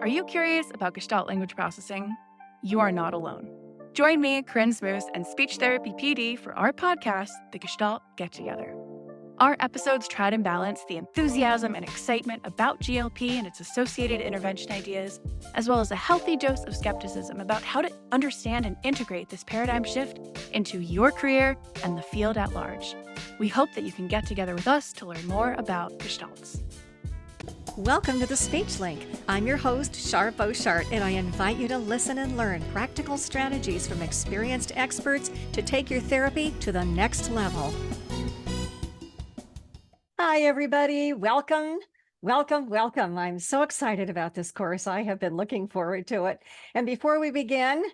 Are you curious about Gestalt language processing? You are not alone. Join me, Corinne Smoose, and Speech Therapy PD for our podcast, The Gestalt Get Together. Our episodes try to balance the enthusiasm and excitement about GLP and its associated intervention ideas, as well as a healthy dose of skepticism about how to understand and integrate this paradigm shift into your career and the field at large. We hope that you can get together with us to learn more about Gestalts. Welcome to the Speech Link. I'm your host, Shar Beauchart, and I invite you to listen and learn practical strategies from experienced experts to take your therapy to the next level. Hi, everybody. Welcome. Welcome. I'm so excited about this course. I have been looking forward to it. And before we begin,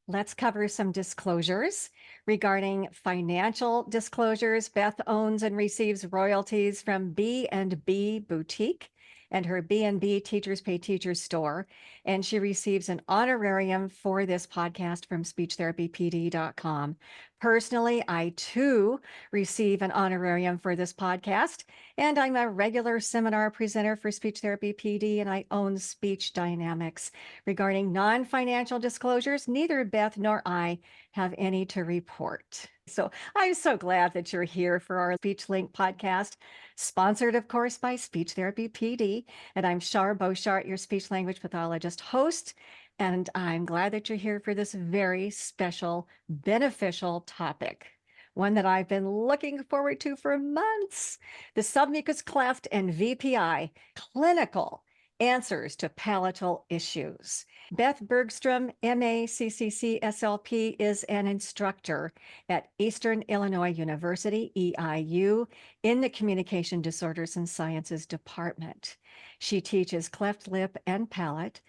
let's cover some disclosures regarding financial disclosures. Beth owns and receives royalties from B&B Boutique and her B&B Teachers Pay Teachers store, and she receives an honorarium for this podcast from speechtherapypd.com. Personally, I too receive an honorarium for this podcast, and I'm a regular seminar presenter for Speech Therapy PD, and I own Speech Dynamics. Regarding non-financial disclosures, neither Beth nor I have any to report. So I'm so glad that you're here for our Speech Link podcast, sponsored, of course, by Speech Therapy PD. And I'm Shar Beauchart, your speech language pathologist host. And I'm glad that you're here for this very special, beneficial topic, one that I've been looking forward to for months: the submucous cleft and VPI, clinical answers to palatal issues. Beth Bergstrom, MA, CCC-SLP, is an instructor at Eastern Illinois University, EIU, in the Communication Disorders and Sciences Department. She teaches cleft lip and palate,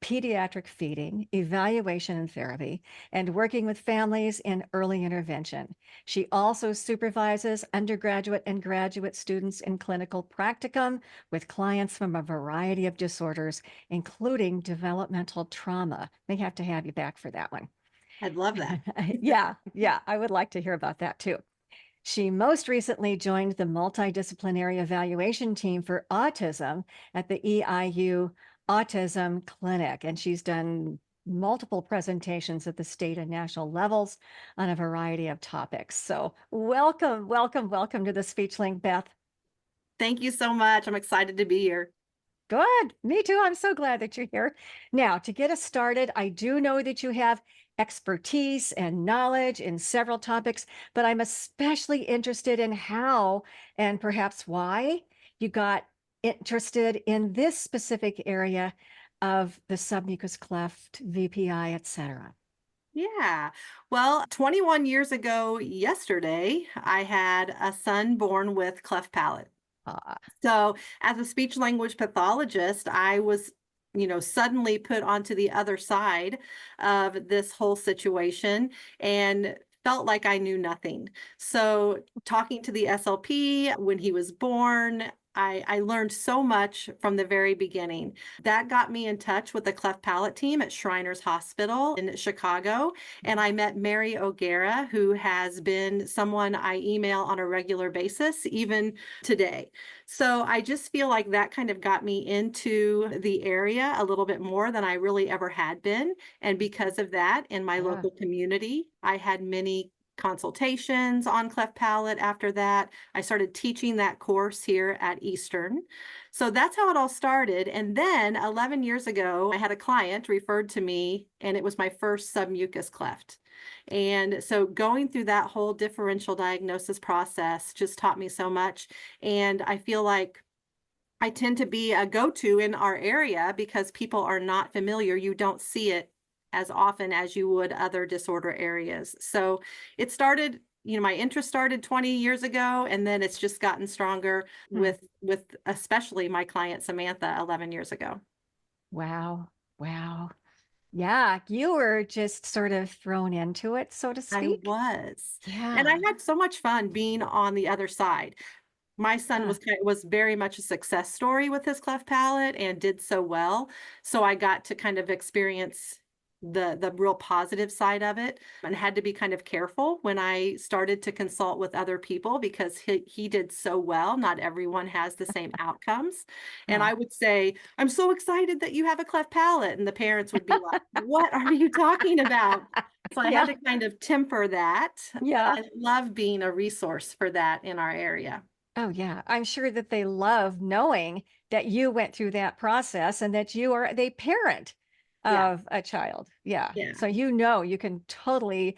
pediatric feeding, evaluation and therapy, and working with families in early intervention. She also supervises undergraduate and graduate students in clinical practicum with clients from a variety of disorders, including developmental trauma. May have to have you back for that one. I'd love that. Yeah, I would like to hear about that too. She most recently joined the multidisciplinary evaluation team for autism at the EIU Autism Clinic, and she's done multiple presentations at the state and national levels on a variety of topics. So welcome to the Speech Link, Beth. Thank you so much. I'm excited to be here. Good. Me too. I'm so glad that you're here. Now, to get us started, I do know that you have expertise and knowledge in several topics, but I'm especially interested in how and perhaps why you got interested in this specific area of the submucous cleft, VPI, etc. Yeah. Well, 21 years ago yesterday, I had a son born with cleft palate. So as a speech language pathologist, I was suddenly put onto the other side of this whole situation and felt like I knew nothing. So talking to the SLP when he was born, I learned so much from the very beginning. That got me in touch with the cleft palate team at Shriners Hospital in Chicago. And I met Mary O'Gara, who has been someone I email on a regular basis, even today. So I just feel like that kind of got me into the area a little bit more than I really ever had been. And because of that, in my local community, I had many consultations on cleft palate. After that, I started teaching that course here at Eastern. So that's how it all started. And then 11 years ago, I had a client referred to me, and it was my first submucous cleft. And so going through that whole differential diagnosis process just taught me so much. And I feel like I tend to be a go-to in our area because people are not familiar. You don't see it as often as you would other disorder areas. So it started, my interest started 20 years ago, and then it's just gotten stronger with especially my client Samantha 11 years ago. Wow. Yeah, you were just sort of thrown into it, so to speak. I was. Yeah. And I had so much fun being on the other side. My son was very much a success story with his cleft palate and did so well. So I got to kind of experience the real positive side of it, and had to be kind of careful when I started to consult with other people because he did so well. Not everyone has the same outcomes. And Yeah. I would say, I'm so excited that you have a cleft palate. And the parents would be like, what are you talking about? So I had Yeah. to kind of temper that. Yeah. But I love being a resource for that in our area. Oh, yeah. I'm sure that they love knowing that you went through that process and that you are the parent Yeah. of a child. Yeah. Yeah. So, you can totally,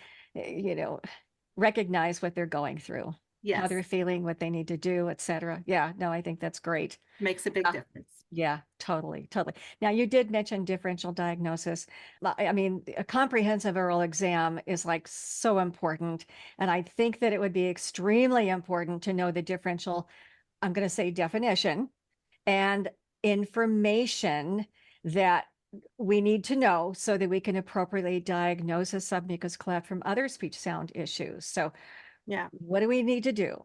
recognize what they're going through, how Yes. they're feeling, what they need to do, etc. Yeah. No, I think that's great. Makes a big difference. Yeah, totally, totally. Now, you did mention differential diagnosis. I mean, a comprehensive oral exam is like so important. And I think that it would be extremely important to know the differential, I'm going to say definition and information that we need to know so that we can appropriately diagnose a submucous cleft from other speech sound issues. So, Yeah. what do we need to do?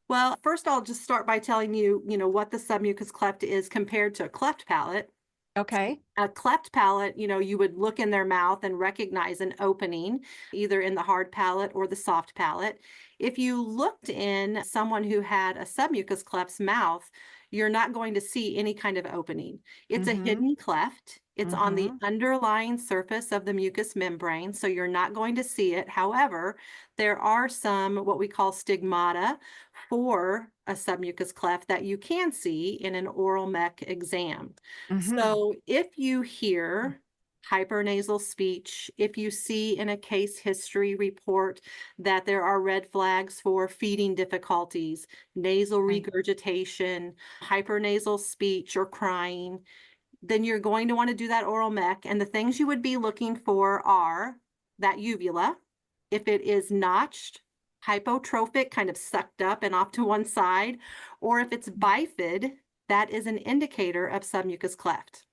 Well, first I'll just start by telling you, what the submucous cleft is compared to a cleft palate. Okay. A cleft palate, you would look in their mouth and recognize an opening, either in the hard palate or the soft palate. If you looked in someone who had a submucous cleft's mouth, you're not going to see any kind of opening. It's a hidden cleft. It's on the underlying surface of the mucous membrane, so you're not going to see it. However, there are some what we call stigmata for a submucous cleft that you can see in an oral mech exam. So if you hear hypernasal speech, if you see in a case history report that there are red flags for feeding difficulties, nasal Right. regurgitation, hypernasal speech, or crying, then you're going to want to do that oral mech. And the things you would be looking for are that uvula, if it is notched, hypotrophic, kind of sucked up and off to one side, or if it's bifid, that is an indicator of submucous cleft.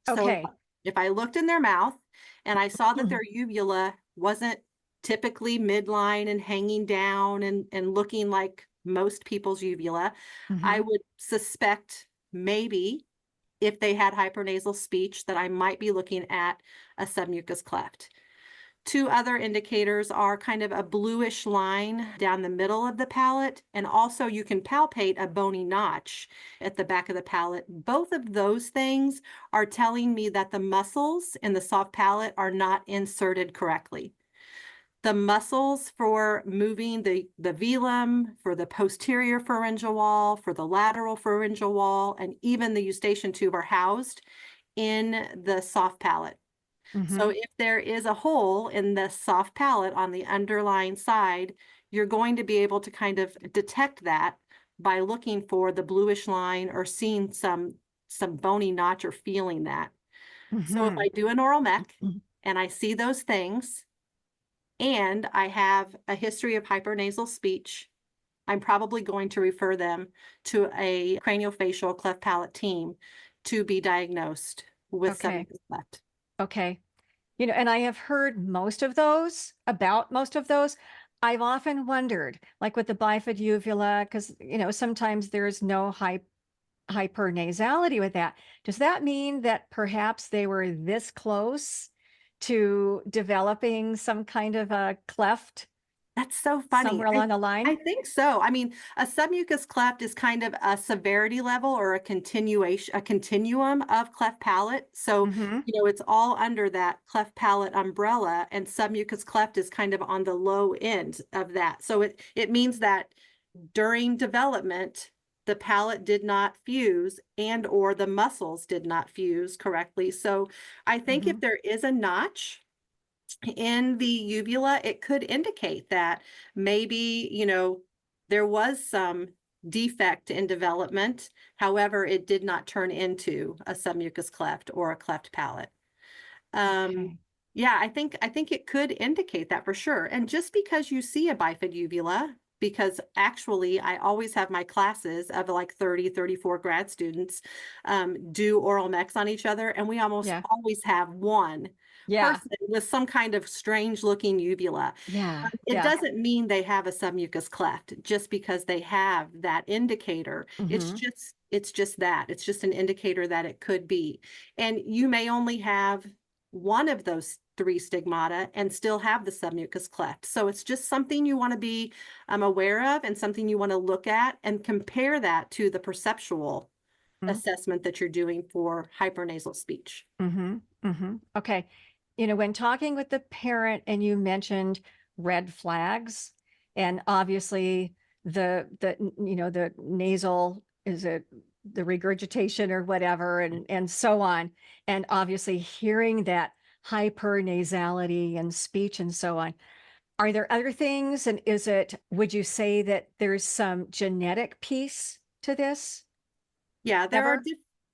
So Okay. if I looked in their mouth and I saw that their uvula wasn't typically midline and hanging down and looking like most people's uvula, I would suspect maybe if they had hypernasal speech that I might be looking at a submucous cleft. Two other indicators are kind of a bluish line down the middle of the palate, and also you can palpate a bony notch at the back of the palate. Both of those things are telling me that the muscles in the soft palate are not inserted correctly. The muscles for moving the velum, for the posterior pharyngeal wall, for the lateral pharyngeal wall, and even the eustachian tube are housed in the soft palate. So if there is a hole in the soft palate on the underlying side, you're going to be able to kind of detect that by looking for the bluish line or seeing some bony notch or feeling that. So if I do an oral mech and I see those things and I have a history of hypernasal speech, I'm probably going to refer them to a craniofacial cleft palate team to be diagnosed with submucous cleft. Okay. And I have heard about most of those. I've often wondered, like with the bifid uvula, because, sometimes there's no hypernasality with that. Does that mean that perhaps they were this close to developing some kind of a cleft That's so funny. somewhere along the line? I think so. I mean, a submucous cleft is kind of a severity level or a continuum of cleft palate. So, it's all under that cleft palate umbrella, and submucous cleft is kind of on the low end of that. So it means that during development, the palate did not fuse and or the muscles did not fuse correctly. So I think if there is a notch in the uvula, it could indicate that maybe, there was some defect in development. However, it did not turn into a submucous cleft or a cleft palate. Yeah, I think it could indicate that for sure. And just because you see a bifid uvula, because actually I always have my classes of like 30, 34 grad students do oral mechs on each other, and we almost always have one person with some kind of strange looking uvula. It doesn't mean they have a submucous cleft just because they have that indicator. It's just that. It's just an indicator that it could be. And you may only have one of those 3 stigmata and still have the submucous cleft. So it's just something you want to be aware of and something you want to look at and compare that to the perceptual assessment that you're doing for hypernasal speech. Okay. When talking with the parent and you mentioned red flags, and obviously the nasal, is it the regurgitation or whatever, and so on, and obviously hearing that hypernasality and speech and so on. Are there other things? And would you say that there's some genetic piece to this? Yeah, Ever?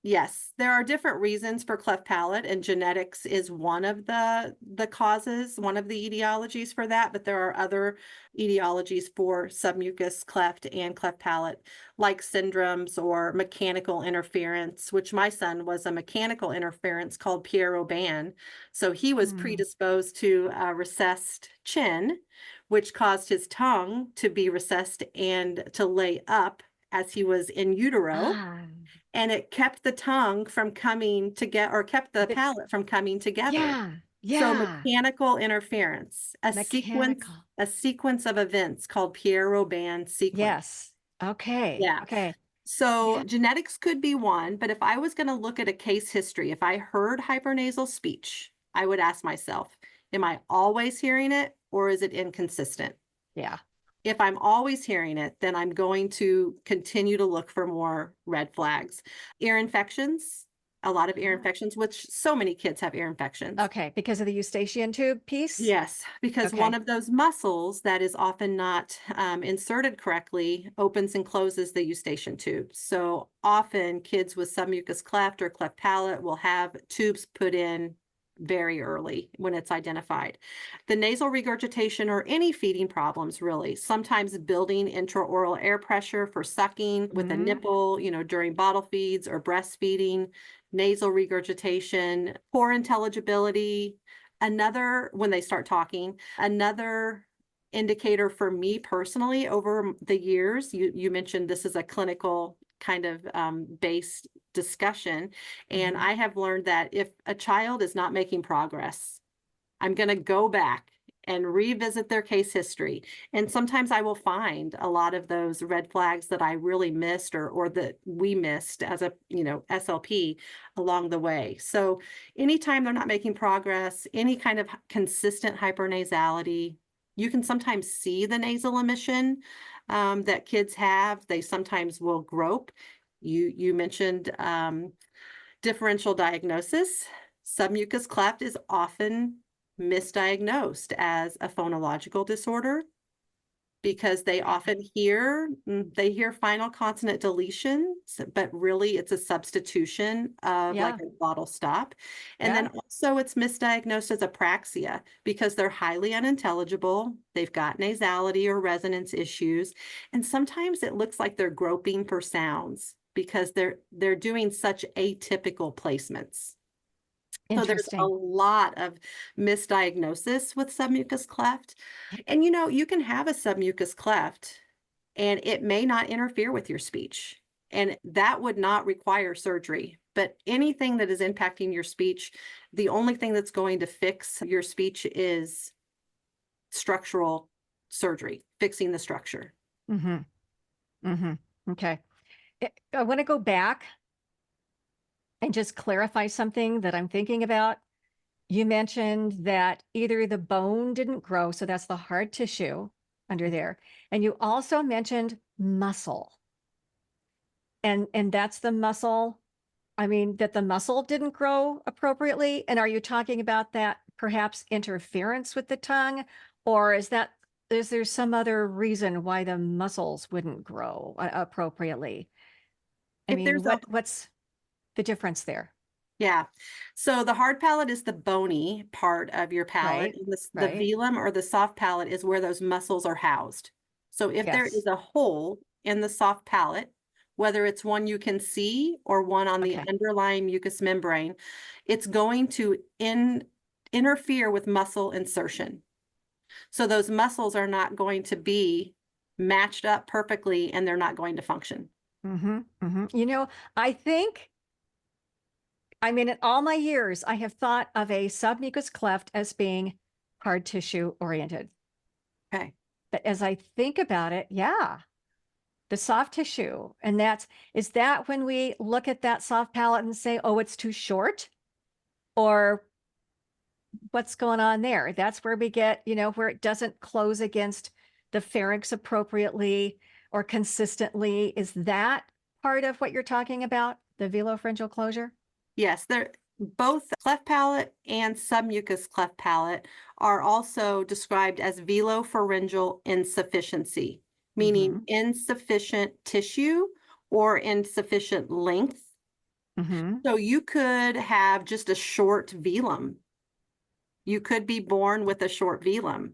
yes, there are different reasons for cleft palate, and genetics is one of the causes, one of the etiologies for that, but there are other etiologies for submucous cleft and cleft palate, like syndromes or mechanical interference, which my son was a mechanical interference called Pierre-Robin. So he was predisposed to a recessed chin, which caused his tongue to be recessed and to lay up as he was in utero. And it kept the tongue from coming together, or kept the palate from coming together. So mechanical interference, a sequence of events called Pierre-Robin sequence. Yes. Okay. Yeah. Okay. So genetics could be one, but if I was going to look at a case history, if I heard hypernasal speech, I would ask myself, am I always hearing it, or is it inconsistent? Yeah. If I'm always hearing it, then I'm going to continue to look for more red flags. Ear infections, a lot of ear infections, which so many kids have ear infections. Okay, because of the eustachian tube piece? Yes, because one of those muscles that is often not inserted correctly opens and closes the eustachian tube. So often kids with submucous cleft or cleft palate will have tubes put in very early when it's identified. The nasal regurgitation or any feeding problems, really, sometimes building intraoral air pressure for sucking with a nipple, during bottle feeds or breastfeeding, nasal regurgitation, poor intelligibility. When they start talking, another indicator for me personally over the years, you mentioned this is a clinical kind of based discussion. And I have learned that if a child is not making progress, I'm going to go back and revisit their case history. And sometimes I will find a lot of those red flags that I really missed or that we missed as a, SLP along the way. So anytime they're not making progress, any kind of consistent hypernasality, you can sometimes see the nasal emission that kids have. They sometimes will grope. You mentioned differential diagnosis. Submucous cleft is often misdiagnosed as a phonological disorder because they often hear final consonant deletions, but really it's a substitution of like a glottal stop. And then also it's misdiagnosed as apraxia because they're highly unintelligible. They've got nasality or resonance issues. And sometimes it looks like they're groping for sounds because they're doing such atypical placements. So there's a lot of misdiagnosis with submucous cleft. And you can have a submucous cleft and it may not interfere with your speech. And that would not require surgery. But anything that is impacting your speech, the only thing that's going to fix your speech is structural surgery, fixing the structure. Okay. I want to go back and just clarify something that I'm thinking about. You mentioned that either the bone didn't grow, so that's the hard tissue under there. And you also mentioned muscle. And that's the muscle, that the muscle didn't grow appropriately. And are you talking about that perhaps interference with the tongue? Or is there some other reason why the muscles wouldn't grow appropriately? What's the difference there? Yeah. So the hard palate is the bony part of your palate. And the velum or the soft palate is where those muscles are housed. So if there is a hole in the soft palate, whether it's one you can see or one on the underlying mucous membrane, it's going to interfere with muscle insertion. So those muscles are not going to be matched up perfectly and they're not going to function. I think I mean, in all my years, I have thought of a submucous cleft as being hard tissue oriented. Okay. But as I think about it, yeah, the soft tissue. And is that when we look at that soft palate and say, oh, it's too short? Or what's going on there? That's where we get, where it doesn't close against the pharynx appropriately or consistently. Is that part of what you're talking about, the velopharyngeal closure? Yes, both cleft palate and submucous cleft palate are also described as velopharyngeal insufficiency, meaning insufficient tissue or insufficient length. So you could have just a short velum. You could be born with a short velum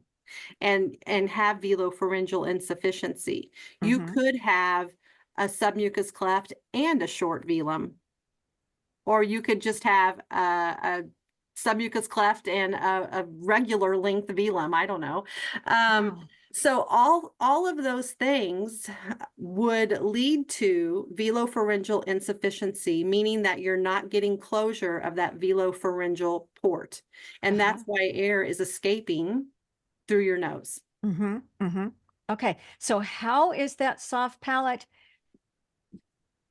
and have velopharyngeal insufficiency. You could have a submucous cleft and a short velum. Or you could just have a submucous cleft and a regular length velum. I don't know. Wow. So all of those things would lead to velopharyngeal insufficiency, meaning that you're not getting closure of that velopharyngeal port. And that's why air is escaping through your nose. Okay. So how is that soft palate,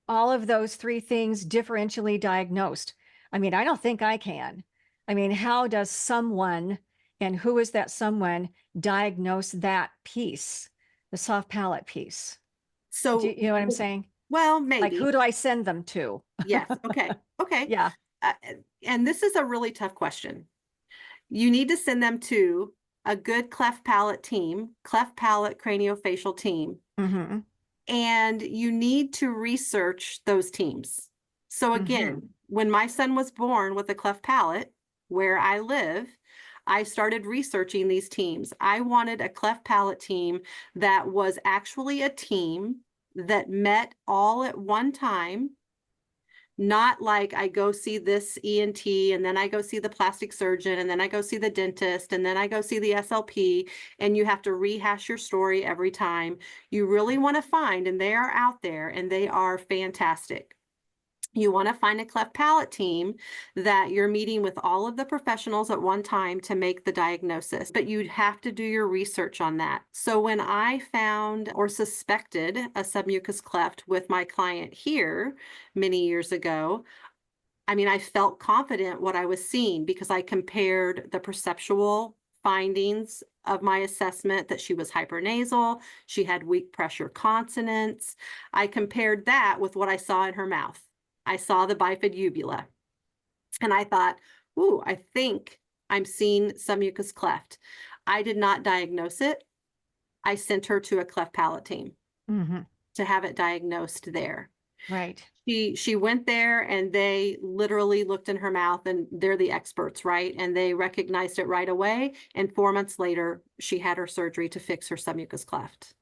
all of those three things differentially diagnosed? I mean, I don't think I can. I mean, how does someone, and who is that someone, diagnose that piece, the soft palate piece? So Do you know what I'm saying? Well, maybe. Like, who do I send them to? Yes. Okay. Okay. Yeah. And this is a really tough question. You need to send them to a good cleft palate team, cleft palate craniofacial team. And you need to research those teams. So again, when my son was born with a cleft palate, where I live, I started researching these teams. I wanted a cleft palate team that was actually a team that met all at one time, not like I go see this ENT and then I go see the plastic surgeon and then I go see the dentist and then I go see the SLP, and you have to rehash your story every time. You really want to find, and they are out there and they are fantastic. You want to find a cleft palate team that you're meeting with all of the professionals at one time to make the diagnosis, but you'd have to do your research on that. So when I found or suspected a submucous cleft with my client here many years ago, I mean, I felt confident what I was seeing because I compared the perceptual findings of my assessment that she was hypernasal, she had weak pressure consonants. I compared that with what I saw in her mouth. I saw the bifid uvula and I thought, ooh, I think I'm seeing submucous cleft. I did not diagnose it. I sent her to a cleft palate team to have it diagnosed there. Right. She went there and they literally looked in her mouth, and they're the experts, right? And they recognized it right away. And 4 months later, she had her surgery to fix her submucous cleft.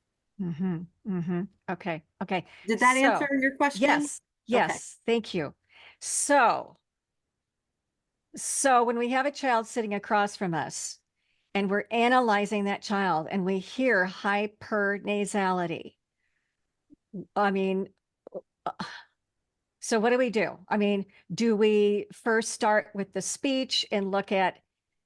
Okay. Okay. Did that answer your question? Yes. Yes. Okay. Thank you. So when we have a child sitting across from us and we're analyzing that child and we hear hypernasality, I mean, so what do we do? I mean, do we first start with the speech and look at,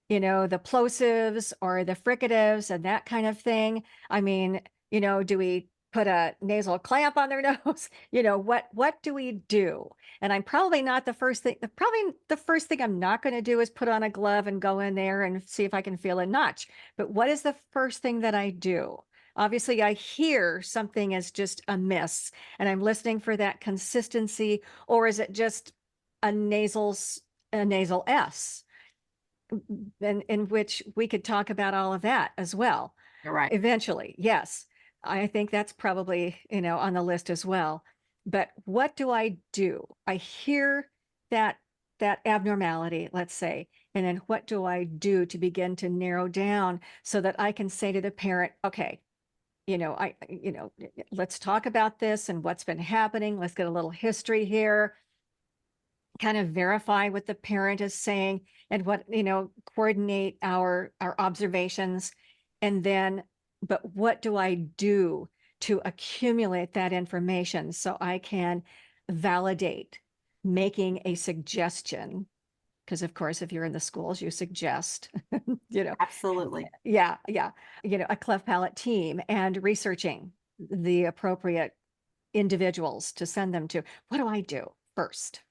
the plosives or the fricatives and that kind of thing? I mean, do we put a nasal clamp on their nose? What do we do? And I'm probably not the first thing, probably the first thing I'm not going to do is put on a glove and go in there and see if I can feel a notch. But what is the first thing that I do? Obviously, I hear something is just amiss and I'm listening for that consistency, or is it just a nasal S? In which we could talk about all of that as well. Right. Eventually, yes. I think that's probably, on the list as well. But what do? I hear that abnormality, let's say, and then what do I do to begin to narrow down so that I can say to the parent, okay, let's talk about this and what's been happening. Let's get a little history here, kind of verify what the parent is saying and what, coordinate our observations. And then, but what do I do to accumulate that information so I can validate making a suggestion, because of course, if you're in the schools, you suggest, Absolutely. yeah, a cleft palate team and researching the appropriate individuals to send them to. What do I do first?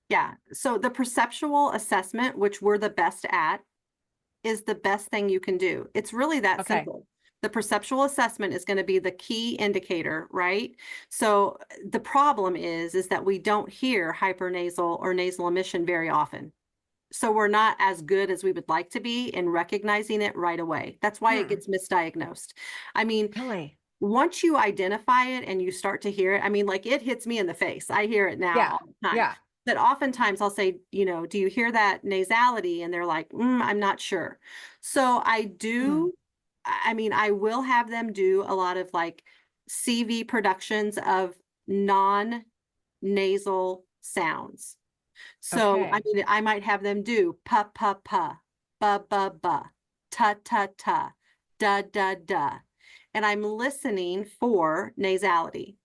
Yeah. So the perceptual assessment, which we're the best at, is the best thing you can do. It's really that Okay. simple. The perceptual assessment is going to be the key indicator, right? So the problem is that we don't hear hypernasal or nasal emission very often. So we're not as good as we would like to be in recognizing it right away. That's why it gets misdiagnosed. I mean, Really? once you identify it and you start to hear it, I mean, like it hits me in the face. I hear it now Yeah. all the time. Yeah. But oftentimes I'll say, do you hear that nasality? And they're like, I'm not sure. So I do, I mean, I will have them do a lot of like CV productions of non-nasal sounds. So, I Okay. mean, I might have them do pa, pa, pa, ba, ba, ba, ta, ta, ta, da, da, da. And I'm listening for nasality.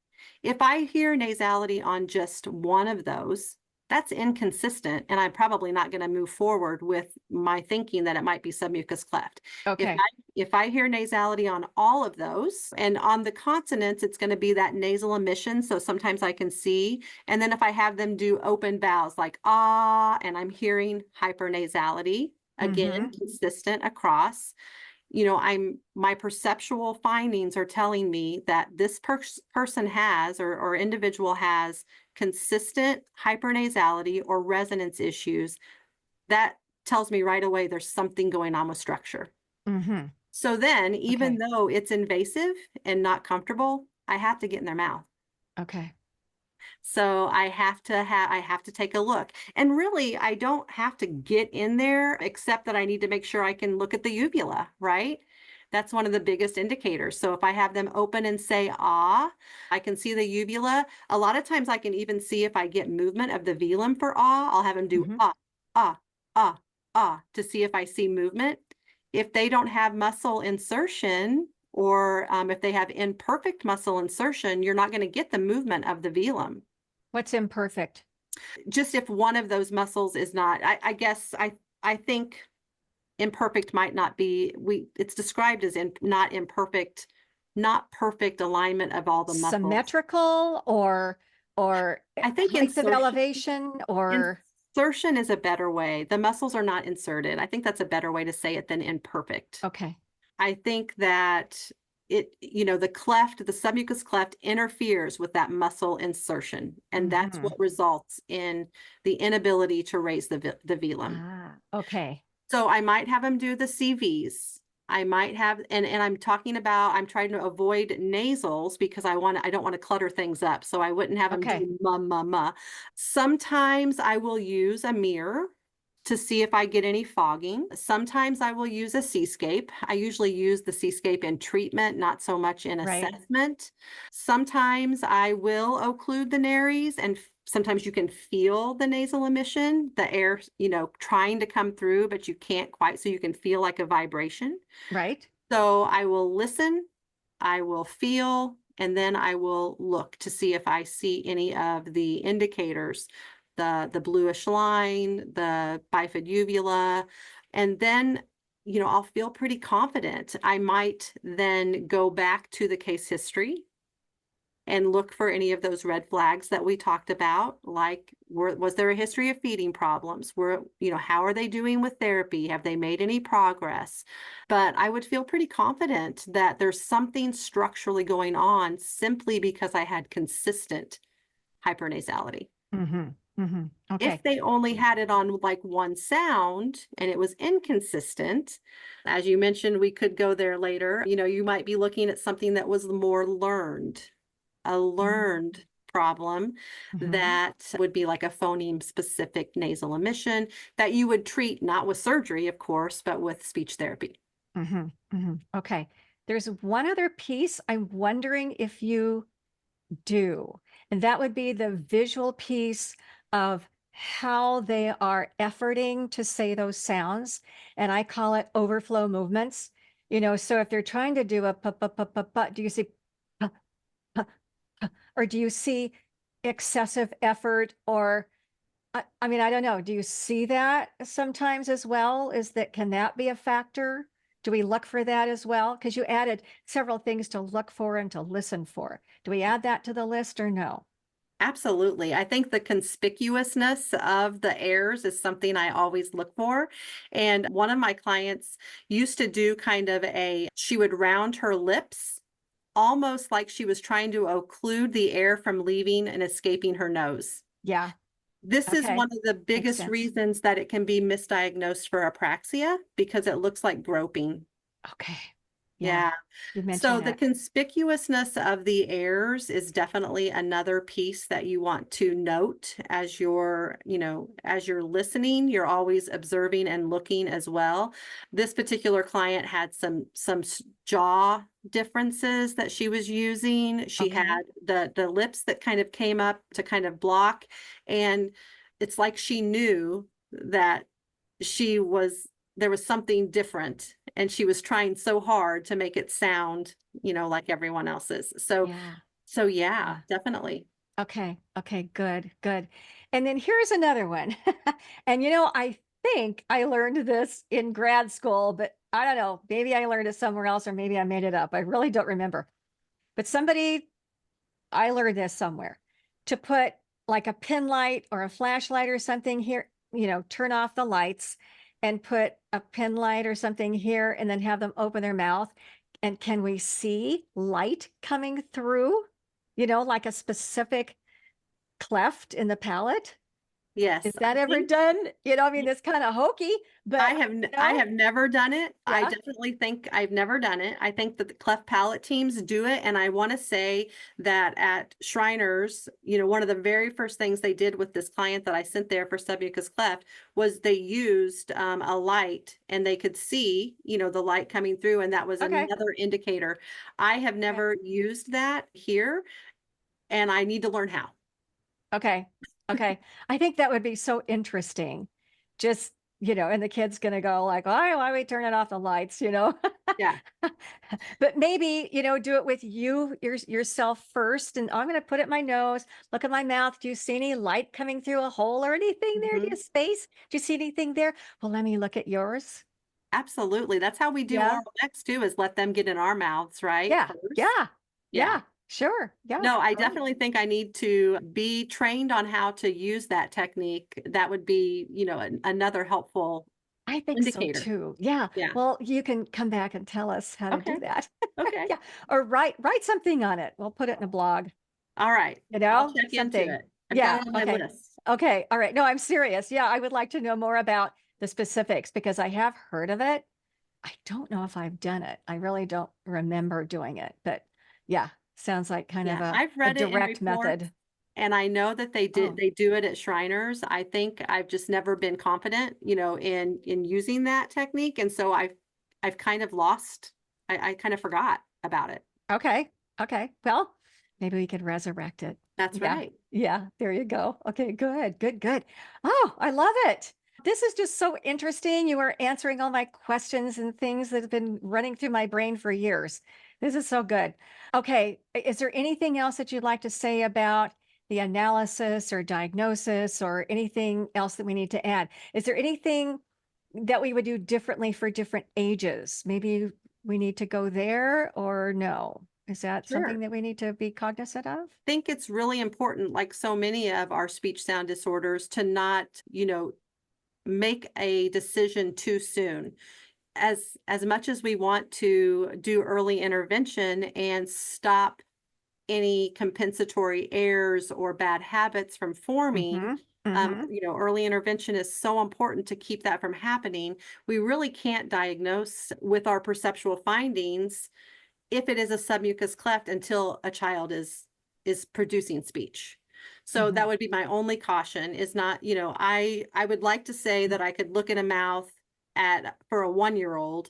If I hear nasality on just one of those, that's inconsistent, and I'm probably not going to move forward with my thinking that it might be submucous cleft. Okay. If I hear nasality on all of those, and on the consonants, it's going to be that nasal emission. So sometimes I can see. And then if I have them do open vowels like ah, and I'm hearing hypernasality, again, consistent across, my perceptual findings are telling me that this person has or individual has consistent hypernasality or resonance issues. That tells me right away there's something going on with structure. So then, even though it's invasive and not comfortable, I have to get in their mouth. Okay. So I have to take a look. And really, I don't have to get in there, except that I need to make sure I can look at the uvula, right? That's one of the biggest indicators. So if I have them open and say, ah, I can see the uvula. A lot of times I can even see if I get movement of the velum for ah, I'll have them do ah, ah, ah, ah, to see if I see movement. If they don't have muscle insertion, or if they have imperfect muscle insertion, you're not going to get the movement of the velum. What's imperfect? Just if one of those muscles is not, I guess I think imperfect might not be, it's described as not imperfect, not perfect alignment of all the muscles. Symmetrical or I think height of elevation or insertion is a better way. The muscles are not inserted. I think that's a better way to say it than imperfect. okay. I think that the cleft, the submucous cleft interferes with that muscle insertion. And that's what results in the inability to raise the velum. Okay. So I might have them do the CVs. I might have, and I'm trying to avoid nasals because I don't want to clutter things up. So I wouldn't have them do ma, ma, ma. Sometimes I will use a mirror to see if I get any fogging. Sometimes I will use a seascape. I usually use the seascape in treatment, not so much in assessment. Sometimes I will occlude the nares, and sometimes you can feel the nasal emission, the air, trying to come through, but you can't quite, so you can feel like a vibration. Right. So I will listen, I will feel, and then I will look to see if I see any of the indicators, the bluish line, the bifid uvula, and then, I'll feel pretty confident. I might then go back to the case history and look for any of those red flags that we talked about, like was there a history of feeding problems? How are they doing with therapy? Have they made any progress? But I would feel pretty confident that there's something structurally going on simply because I had consistent hypernasality. Okay. If they only had it on like one sound and it was inconsistent, as you mentioned, we could go there later. You might be looking at something that was more learned, a learned problem that would be like a phoneme specific nasal emission that you would treat not with surgery, of course, but with speech therapy. Okay. There's one other piece I'm wondering if you do, and that would be the visual piece of how they are efforting to say those sounds. And I call it overflow movements. So if they're trying to do a do you see or do you see excessive effort or I mean, I don't know. Do you see that sometimes as well? Can that be a factor? Do we look for that as well? Because you added several things to look for and to listen for. Do we add that to the list or no? Absolutely. I think the conspicuousness of the airs is something I always look for. And one of my clients used to do she would round her lips almost like she was trying to occlude the air from leaving and escaping her nose. Yeah. This is Okay. one of the biggest sense. reasons that it can be misdiagnosed for apraxia because it looks like groping. Okay. Yeah. You mentioned So the that. conspicuousness of the airs is definitely another piece that you want to note as as you're listening, you're always observing and looking as well. This particular client had some jaw differences that she was using. She Okay. had the lips that kind of came up to kind of block, and it's like she knew that there was something different, and she was trying so hard to make it sound, like everyone else's. Yeah. Yeah, definitely. Okay. Okay. Good. Good. And then here's another one. And I think I learned this in grad school, but I don't know. Maybe I learned it somewhere else or maybe I made it up. I really don't remember. But I learned this somewhere to put like a pin light or a flashlight or something here, turn off the lights and put a pin light or something here and then have them open their mouth. And can we see light coming through, like a specific cleft in the palate? Yes. Is that I ever think done? I mean, it's kind of hokey, but I have never done it. I yeah. definitely think I've never done it. I think that the cleft palate teams do it. And I want to say that at Shriners, one of the very first things they did with this client that I sent there for submucous cleft was they used a light, and they could see, the light coming through. And that was Okay. another indicator. I have never used that here, and I need to learn how. Okay. Okay. I think that would be so interesting. Just, and the kid's going to go like, why are we turning off the lights, Yeah. But maybe, do it with yourself first. And I'm going to put it in my nose, look at my mouth. Do you see any light coming through a hole or anything there? Do you space? Do you see anything there? Well, let me look at yours. Absolutely. That's how we do Yeah. oral X too, is let them get in our mouths, right? Yeah. First. Yeah. Yeah. Yeah. Sure. Yeah. No, I Great. definitely think I need to be trained on how to use that technique. That would be, another helpful I think so indicator. too. Yeah. Yeah. Well, you can come back and tell us how to do Okay. that. Okay. Yeah. Or write something on it. We'll put it in a blog, All right. I'll check into something. it. I've Yeah. got it on my Okay. list. Okay. All right. No, I'm serious. Yeah. I would like to know more about the specifics because I have heard of it. I don't know if I've done it. I really don't remember doing it, but yeah, sounds like kind of Yeah, a I've read it in direct reports, method. and I know that they Oh, do it at Shriners. I think I've just never been confident, in using that technique. And so I've kind of lost, I kind of forgot about it. okay. Okay. Well, maybe we could resurrect it. That's Yeah. right. Yeah. There you go. Okay. Good. Good. Good. Oh, I love it. This is just so interesting. You are answering all my questions and things that have been running through my brain for years. This is so good. Okay. Is there anything else that you'd like to say about the analysis or diagnosis or anything else that we need to add? Is there anything that we would do differently for different ages? Maybe we need to go there or no? Is that something Sure. that we need to be cognizant of? Think it's really important, like so many of our speech sound disorders, to not, make a decision too soon. As much as we want to do early intervention and stop any compensatory errors or bad habits from forming, early intervention is so important to keep that from happening. We really can't diagnose with our perceptual findings if it is a submucous cleft until a child is producing speech. So that would be my only caution, is not, I would like to say that I could look at a mouth for a 1-year-old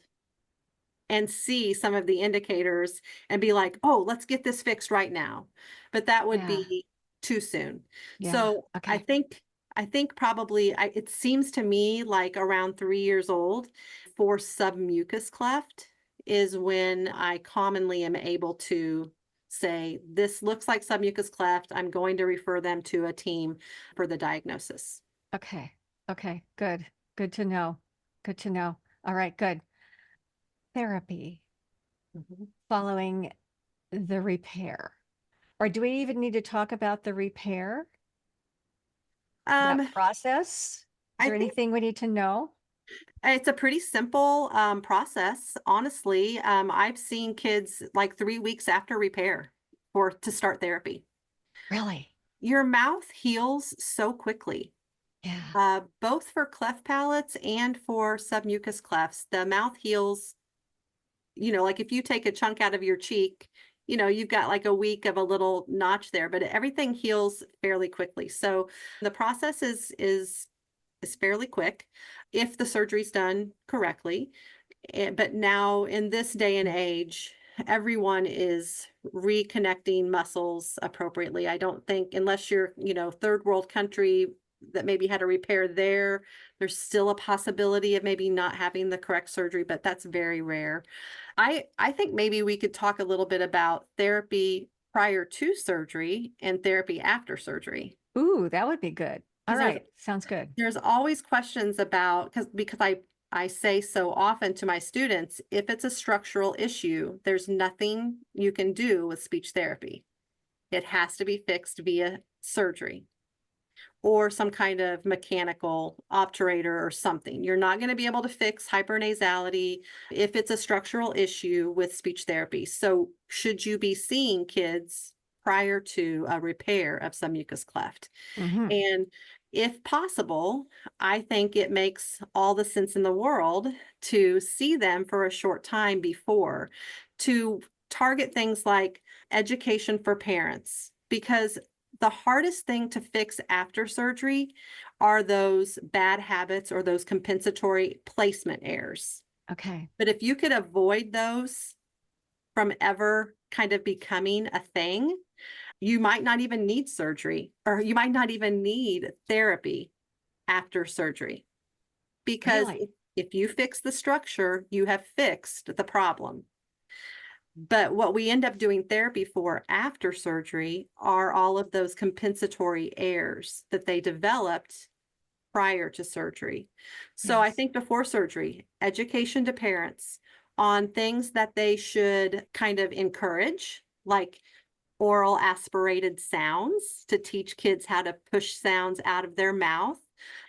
and see some of the indicators and be like, oh, let's get this fixed right now. But that would Yeah. be too soon. Yeah. So Okay. I think probably it seems to me like around 3 years old for submucous cleft is when I commonly am able to say, this looks like submucous cleft. I'm going to refer them to a team for the diagnosis. Okay. Okay. Good. Good to know. Good to know. All right. Good. Therapy following the repair. Or do we even need to talk about the repair? That Um, process? Is I there think anything we need to know? it's a pretty simple process, honestly. I've seen kids like 3 weeks after repair or to start therapy. Really? Your mouth heals so quickly. Yeah. Both for cleft palates and for submucous clefts, the mouth heals, like if you take a chunk out of your cheek, you've got like a week of a little notch there, but everything heals fairly quickly. So the process is fairly quick if the surgery's done correctly. But now in this day and age, everyone is reconnecting muscles appropriately. I don't think, unless you're, third world country that maybe had a repair there, there's still a possibility of maybe not having the correct surgery, but that's very rare. I think maybe we could talk a little bit about therapy prior to surgery and therapy after surgery. Ooh, that would be good. All Because right. Sounds good. there's always questions about, because I say so often to my students, if it's a structural issue, there's nothing you can do with speech therapy. It has to be fixed via surgery or some kind of mechanical obturator or something. You're not going to be able to fix hypernasality if it's a structural issue with speech therapy. So should you be seeing kids prior to a repair of submucous cleft? Mhm. And if possible, I think it makes all the sense in the world to see them for a short time before, to target things like education for parents, because the hardest thing to fix after surgery are those bad habits or those compensatory placement errors. Okay. But if you could avoid those from ever kind of becoming a thing, you might not even need surgery, or you might not even need therapy after surgery. Because Really? if you fix the structure, you have fixed the problem. But what we end up doing therapy for after surgery are all of those compensatory errors that they developed prior to surgery. So I Yes. think before surgery, education to parents on things that they should kind of encourage, like oral aspirated sounds, to teach kids how to push sounds out of their mouth.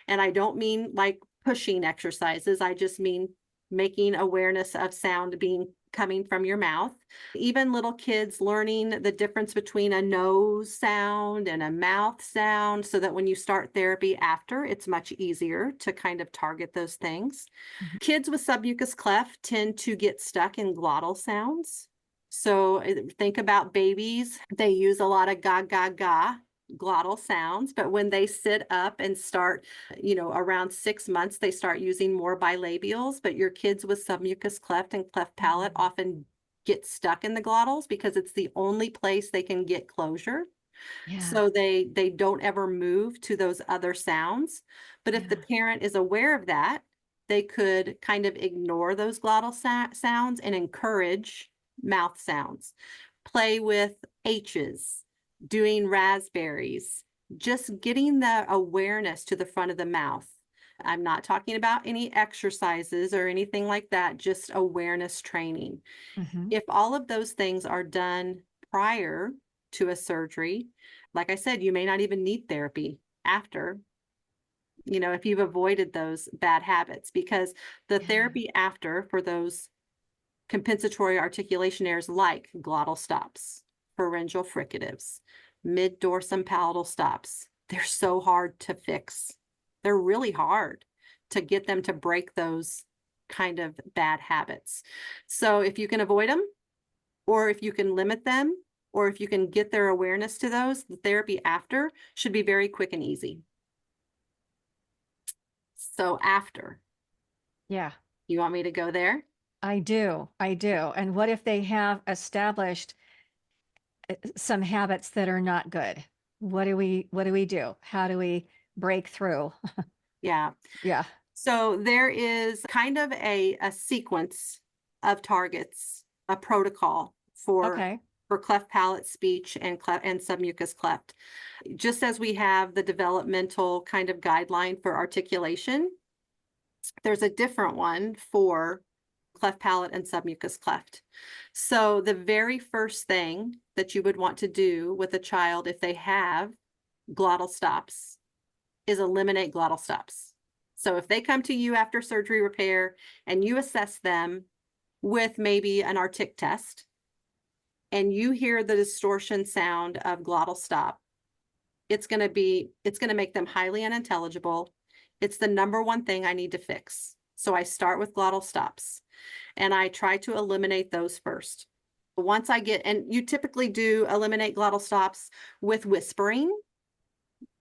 And I don't mean like pushing exercises. I just mean making awareness of sound coming from your mouth. Even little kids learning the difference between a nose sound and a mouth sound, so that when you start therapy after, it's much easier to kind of target those things. Mhm. Kids with submucous cleft tend to get stuck in glottal sounds. So think about babies. They use a lot of ga, ga, ga glottal sounds, but when they sit up and start, around 6 months, they start using more bilabials. But your kids with submucous cleft and cleft palate often get stuck in the glottals because it's the only place they can get closure. Yeah. So they don't ever move to those other sounds. But if the Yeah. parent is aware of that, they could kind of ignore those glottal sounds and encourage mouth sounds. Play with H's, doing raspberries, just getting the awareness to the front of the mouth. I'm not talking about any exercises or anything like that, just awareness training. Mhm. If all of those things are done prior to a surgery, like I said, you may not even need therapy after, if you've avoided those bad habits, because the Yeah. therapy after for those compensatory articulation errors like glottal stops, pharyngeal fricatives, mid-dorsum palatal stops, they're so hard to fix. They're really hard to get them to break those kind of bad habits. So if you can avoid them, or if you can limit them, or if you can get their awareness to those, the therapy after should be very quick and easy. So after, Yeah. you want me to go there? I do. I do. And what if they have established some habits that are not good? What do we do? How do we break through? Yeah. Yeah. So there is kind of a sequence of targets, a protocol for Okay. for cleft palate speech and submucous cleft. Just as we have the developmental kind of guideline for articulation, there's a different one for cleft palate and submucous cleft. So the very first thing that you would want to do with a child if they have glottal stops is eliminate glottal stops. So if they come to you after surgery repair and you assess them with maybe an artic test and you hear the distortion sound of glottal stop, it's going to make them highly unintelligible. It's the number one thing I need to fix. So I start with glottal stops and I try to eliminate those first. Once I get, and you typically do eliminate glottal stops with whispering.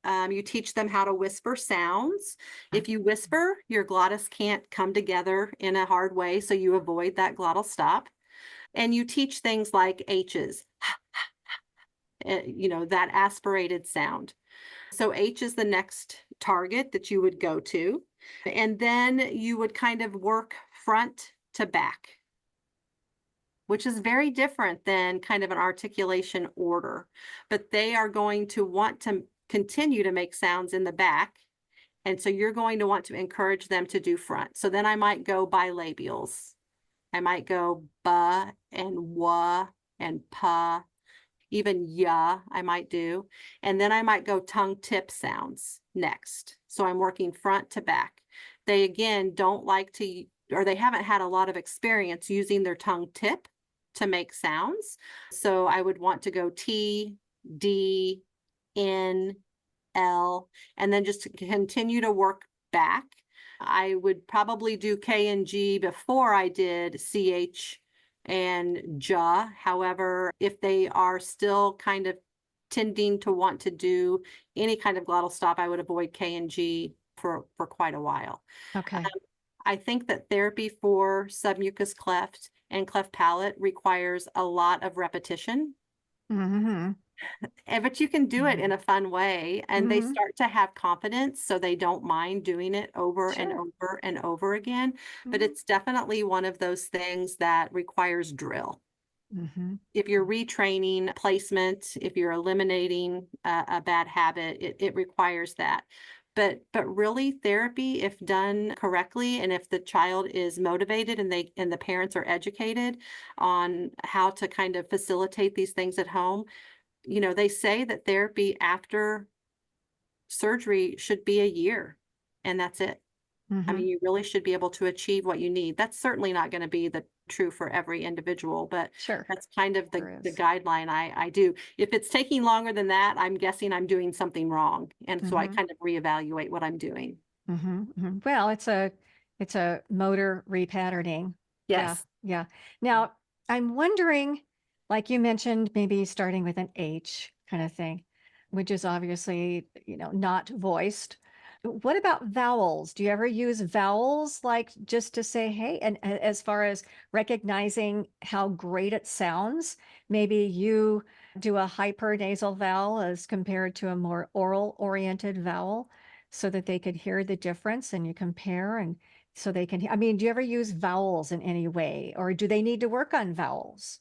You teach them how to whisper sounds. If you whisper, your glottis can't come together in a hard way, so you avoid that glottal stop. And you teach things like H's, that aspirated sound. So H is the next target that you would go to. And then you would kind of work front to back, which is very different than kind of an articulation order. But they are going to want to continue to make sounds in the back. And so you're going to want to encourage them to do front. So then I might go bilabials. I might go ba and wa and pa, even ya I might do. And then I might go tongue tip sounds next. So I'm working front to back. They again don't like to, or they haven't had a lot of experience using their tongue tip to make sounds. So I would want to go T, D, N, L, and then just to continue to work back. I would probably do K and G before I did CH and JA. However, if they are still kind of tending to want to do any kind of glottal stop, I would avoid K and G for quite a while. Okay. I think that therapy for submucous cleft and cleft palate requires a lot of repetition. Mm-hmm. But you can do it in a fun way, and they start to have confidence, so they don't mind doing it over and over and over again. But it's definitely one of those things that requires drill. If you're retraining placement, if you're eliminating a bad habit, it requires that. But really, therapy, if done correctly, and if the child is motivated and the parents are educated on how to kind of facilitate these things at home, they say that therapy after surgery should be a year, and that's it. I mean, you really should be able to achieve what you need. That's certainly not going to be the true for every individual, but that's kind of the guideline I do. If it's taking longer than that, I'm guessing I'm doing something wrong. And so I kind of reevaluate what I'm doing. Well, it's a motor repatterning. Yes. Yeah. Now, I'm wondering, like you mentioned, maybe starting with an H kind of thing, which is obviously, not voiced. What about vowels? Do you ever use vowels, like just to say, hey, and as far as recognizing how great it sounds, maybe you do a hypernasal vowel as compared to a more oral oriented vowel so that they could hear the difference and you compare, and so they can, do you ever use vowels in any way, or do they need to work on vowels?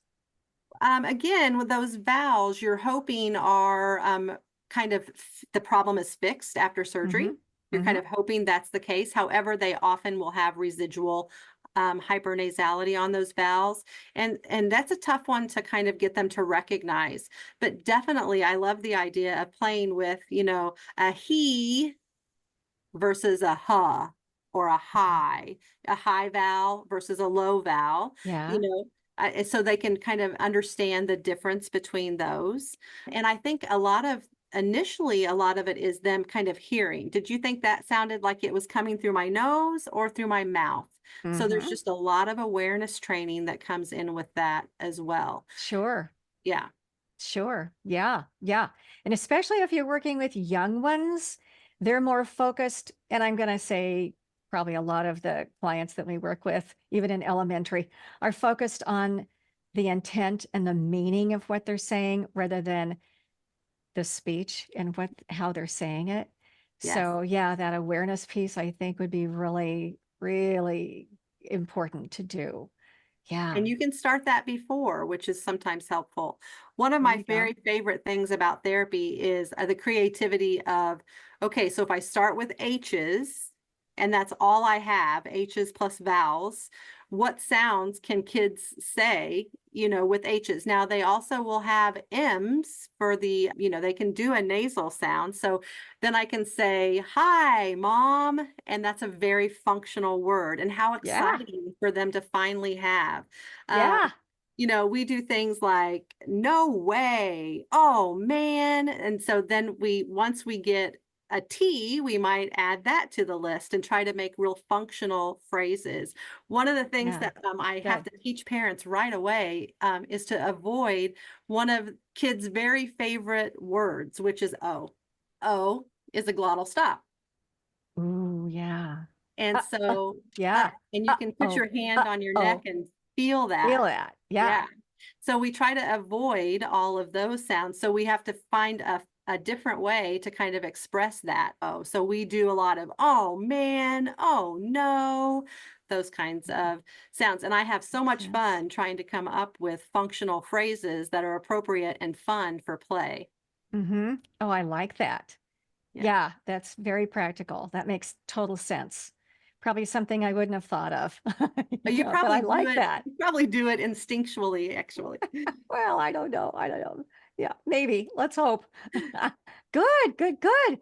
Again, with those vowels, you're hoping are kind of the problem is fixed after surgery. You're kind of hoping that's the case. However, they often will have residual hypernasality on those vowels. And that's a tough one to kind of get them to recognize. But definitely, I love the idea of playing with, a he versus a ha, or a high vowel versus a low vowel. Yeah. So they can kind of understand the difference between those. And I think initially, a lot of it is them kind of hearing. Did you think that sounded like it was coming through my nose or through my mouth? So there's just a lot of awareness training that comes in with that as well. Sure. Yeah. Sure. Yeah. Yeah. And especially if you're working with young ones, they're more focused. And I'm going to say probably a lot of the clients that we work with, even in elementary, are focused on the intent and the meaning of what they're saying rather than the speech and how they're saying it. Yes. So yeah, that awareness piece I think would be really, really important to do. Yeah. And you can start that before, which is sometimes helpful. One of There my you go. very favorite things about therapy is the creativity of, okay, so if I start with H's and that's all I have, H's plus vowels, what sounds can kids say, with H's? Now they also will have M's for they can do a nasal sound. So then I can say, hi, mom. And that's a very functional word. And how Yeah. exciting for them to finally have. Um, Yeah. we do things like, no way, oh man. And so then once we get a T, we might add that to the list and try to make real functional phrases. One of the things Yeah. that I have Good. to teach parents right away is to avoid one of kids' very favorite words, which is O. O is a glottal stop. Ooh, yeah. And so, Yeah. and you can put Oh, your hand on your neck oh, and feel that. feel that. Yeah. Yeah. So we try to avoid all of those sounds. So we have to find a different way to kind of express that. Oh, so we do a lot of, oh man, oh no, those kinds of sounds. And I have so Makes much sense. fun trying to come up with functional phrases that are appropriate and fun for play. Mm-hmm. Oh, I like that. Yeah. Yeah, that's very practical. That makes total sense. Probably something I wouldn't have thought of, You but I probably do like it, that. you probably do it instinctually, actually. Well, I don't know. I don't know. Yeah, maybe. Let's hope. Good, good, good.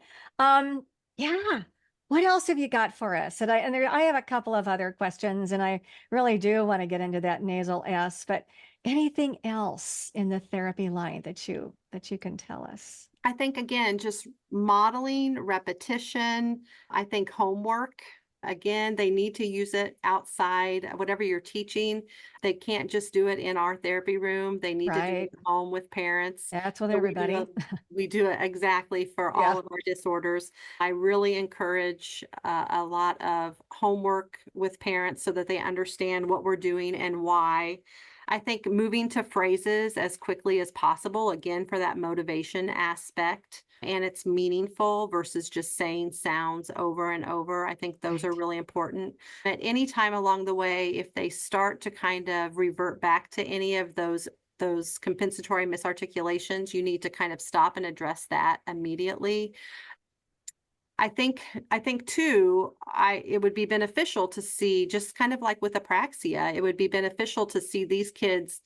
Yeah. What else have you got for us? I have a couple of other questions, and I really do want to get into that nasal S, but anything else in the therapy line that you can tell us? I think again, just modeling, repetition. I think homework. Again, they need to use it outside, whatever you're teaching. They can't just do it in our therapy room. They need to do it Right. at home with parents. That's with So we do everybody. it, we do it exactly for all Yeah. of our disorders. I really encourage a lot of homework with parents so that they understand what we're doing and why. I think moving to phrases as quickly as possible, again, for that motivation aspect, and it's meaningful versus just saying sounds over and over. I think those are Right. really important. At any time along the way, if they start to kind of revert back to any of those compensatory misarticulations, you need to kind of stop and address that immediately. I think too, it would be beneficial to see, just kind of like with apraxia, it would be beneficial to see these kids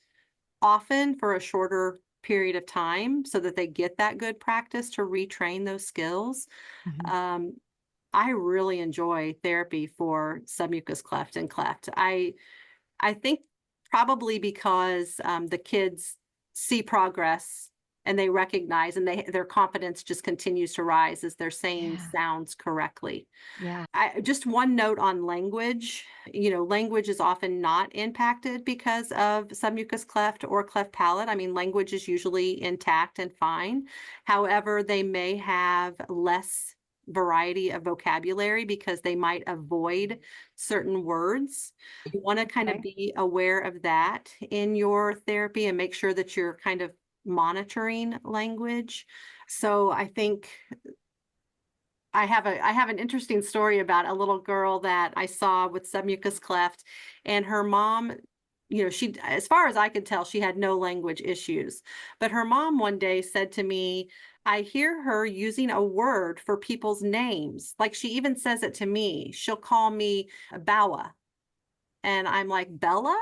often for a shorter period of time so that they get that good practice to retrain those skills. Mhm. Um, I really enjoy therapy for submucous cleft and cleft. I think probably because the kids see progress and they recognize, and their confidence just continues to rise as they're saying Yeah. sounds correctly. Yeah. Just one note on language. Language is often not impacted because of submucous cleft or cleft palate. I mean, language is usually intact and fine. However, they may have less variety of vocabulary because they might avoid certain words. You want to kind of Okay. be aware of that in your therapy and make sure that you're kind of monitoring language. So I think I have an interesting story about a little girl that I saw with submucous cleft, and her mom, she, as far as I could tell, she had no language issues. But her mom one day said to me, I hear her using a word for people's names. Like she even says it to me. She'll call me Bawa. And I'm like, Bella?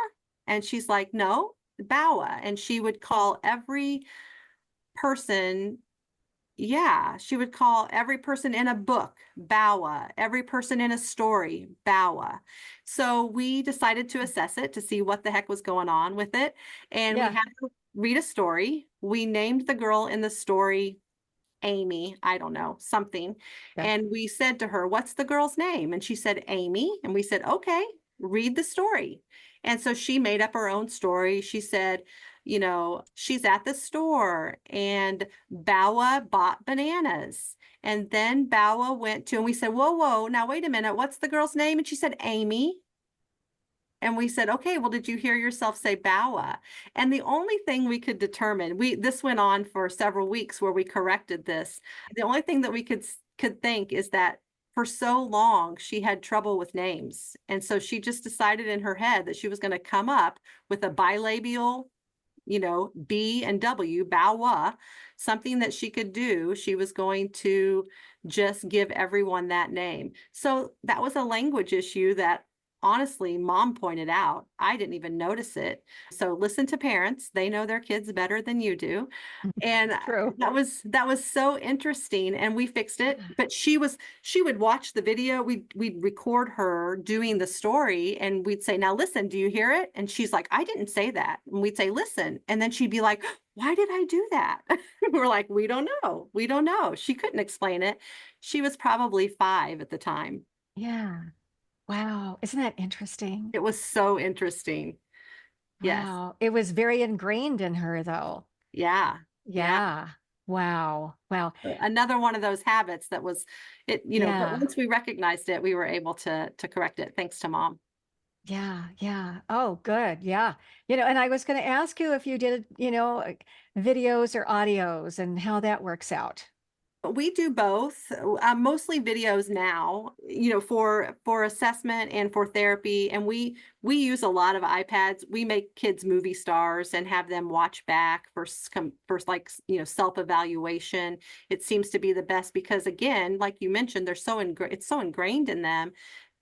And she's like, no, Bawa. And she would call every person, yeah, she would call every person in a book Bawa, every person in a story Bawa. So we decided to assess it to see what the heck was going on with it. And we Yeah. had her read a story. We named the girl in the story Amy, I don't know, something. Okay. And we said to her, what's the girl's name? And she said, Amy. And we said, okay, read the story. And so she made up her own story. She said, she's at the store and Bawa bought bananas. And then Bawa went to, and we said, whoa, whoa, now wait a minute, what's the girl's name? And she said, Amy. And we said, okay, well, did you hear yourself say Bawa? And the only thing we could determine, this went on for several weeks where we corrected this. The only thing that we could think is that for so long, she had trouble with names. And so she just decided in her head that she was going to come up with a bilabial, B and W, bow, something that she could do. She was going to just give everyone that name. So that was a language issue that honestly, mom pointed out. I didn't even notice it. So listen to parents. They know their kids better than you do. And True. that was so interesting, and we fixed it. But she would watch the video. We'd record her doing the story, and we'd say, "Now listen, do you hear it?" And she's like, "I didn't say that." And we'd say, "Listen." And then she'd be like, "Why did I do that?" We're like, "We don't know. We don't know." She couldn't explain it. She was probably 5 at the time. Yeah. Wow. Isn't that interesting? It was so interesting. Yes. Wow. It was very ingrained in her, though. Yeah. Yeah. Yeah. Wow. Wow. Another one of those habits that was but Yeah. once we recognized it, we were able to correct it, thanks to mom. Yeah. Yeah. Oh, good. Yeah. And I was going to ask you if you did, videos or audios and how that works out. We do both, mostly videos now, for assessment and for therapy. And we use a lot of iPads. We make kids movie stars and have them watch back for like, self-evaluation. It seems to be the best because, again, like you mentioned, it's so ingrained in them.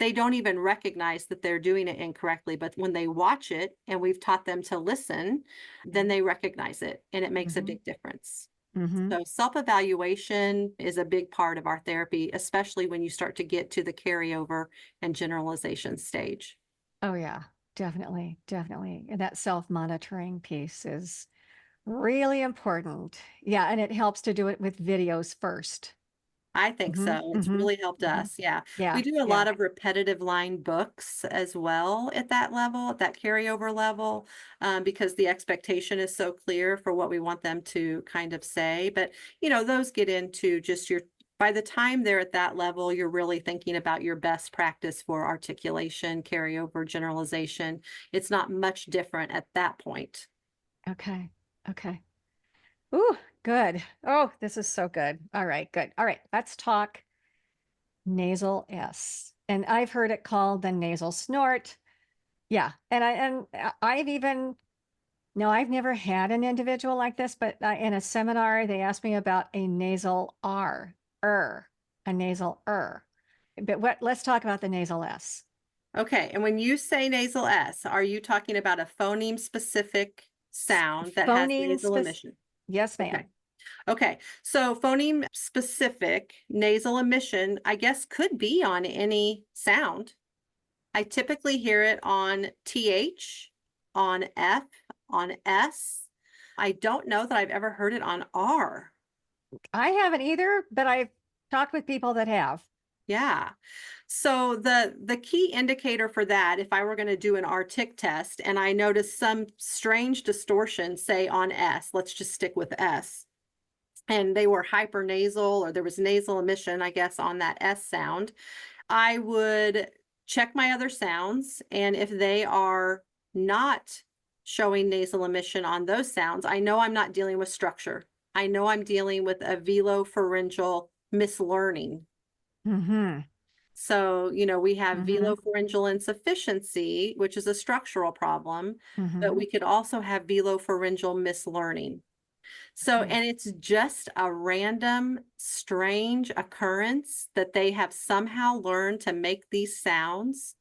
They don't even recognize that they're doing it incorrectly. But when they watch it and we've taught them to listen, then they recognize it, and it makes a big difference. Mm-hmm. So self-evaluation is a big part of our therapy, especially when you start to get to the carryover and generalization stage. Oh, yeah, definitely. Definitely. And that self-monitoring piece is really important. Yeah. And it helps to do it with videos first. I think so. It's really helped us. Yeah. We Yeah. do a Yeah. lot of repetitive line books as well at that level, at that carryover level, because the expectation is so clear for what we want them to kind of say. But, those get into just by the time they're at that level, you're really thinking about your best practice for articulation, carryover, generalization. It's not much different at that point. Okay. Okay. Ooh, good. Oh, this is so good. All right, good. All right, let's talk nasal S. And I've heard it called the nasal snort. Yeah, and I've even no, I've never had an individual like this, but in a seminar they asked me about a nasal a nasal But let's talk about the nasal S. Okay, and when you say nasal S, are you talking about a phoneme specific sound that has nasal emission? Yes, ma'am. Okay. Okay, so phoneme specific nasal emission, I guess, could be on any sound. I typically hear it on TH, on F, on S. I don't know that I've ever heard it on R. I haven't either, but I've talked with people that have. Yeah. So the key indicator for that, if I were going to do an RTIC test and I noticed some strange distortion, say on S, let's just stick with S, and they were hypernasal or there was nasal emission, I guess, on that S sound, I would check my other sounds. And if they are not showing nasal emission on those sounds, I know I'm not dealing with structure. I know I'm dealing with a Velo-Pharyngeal mislearning. Mm-hmm. So, we have Velo-Pharyngeal insufficiency, which is a structural problem, but we could also have Velo-Pharyngeal mislearning. So, and it's just a random, strange occurrence that they have somehow learned to make these sounds,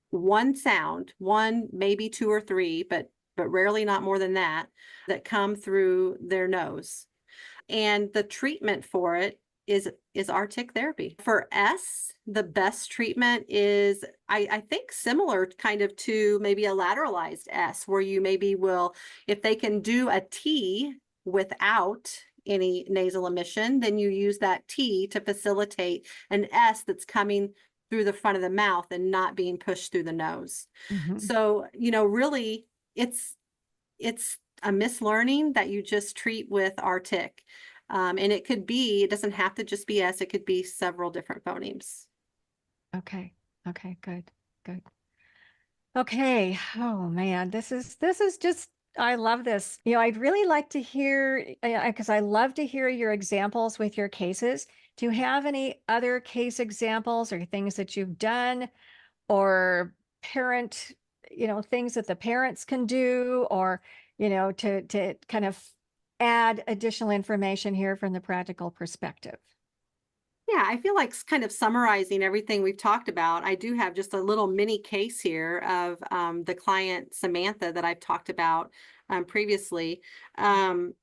one sound, one, maybe 2 or 3, but rarely not more than that come through their nose. And the treatment for it is RTIC therapy. For S, the best treatment is, I think, similar kind of to maybe a lateralized S, where you maybe will, if they can do a T without any nasal emission, then you use that T to facilitate an S that's coming through the front of the mouth and not being pushed through the nose. So, really, it's a mislearning that you just treat with RTIC. And it doesn't have to just be S, it could be several different phonemes. Okay. Okay, good. Good. Okay. Oh man, this is just I love this. I'd really like to hear, because I love to hear your examples with your cases. Do you have any other case examples or things that you've done or parent, things that the parents can do or, to kind of add additional information here from the practical perspective? Yeah, I feel like kind of summarizing everything we've talked about. I do have just a little mini case here of the client Samantha that I've talked about previously. Um,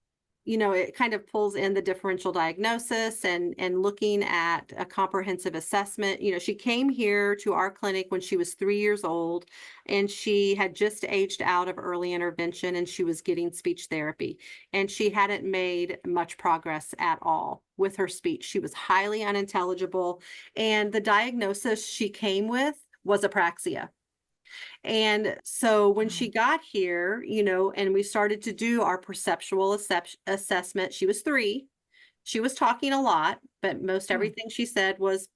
it kind of pulls in the differential diagnosis and looking at a comprehensive assessment. She came here to our clinic when she was 3 years old, and she had just aged out of early intervention, and she was getting speech therapy, and she hadn't made much progress at all with her speech. She was highly unintelligible, and the diagnosis she came with was apraxia. And so when she got here, and we started to do our perceptual assessment, she was 3. She was talking a lot, but most everything she said was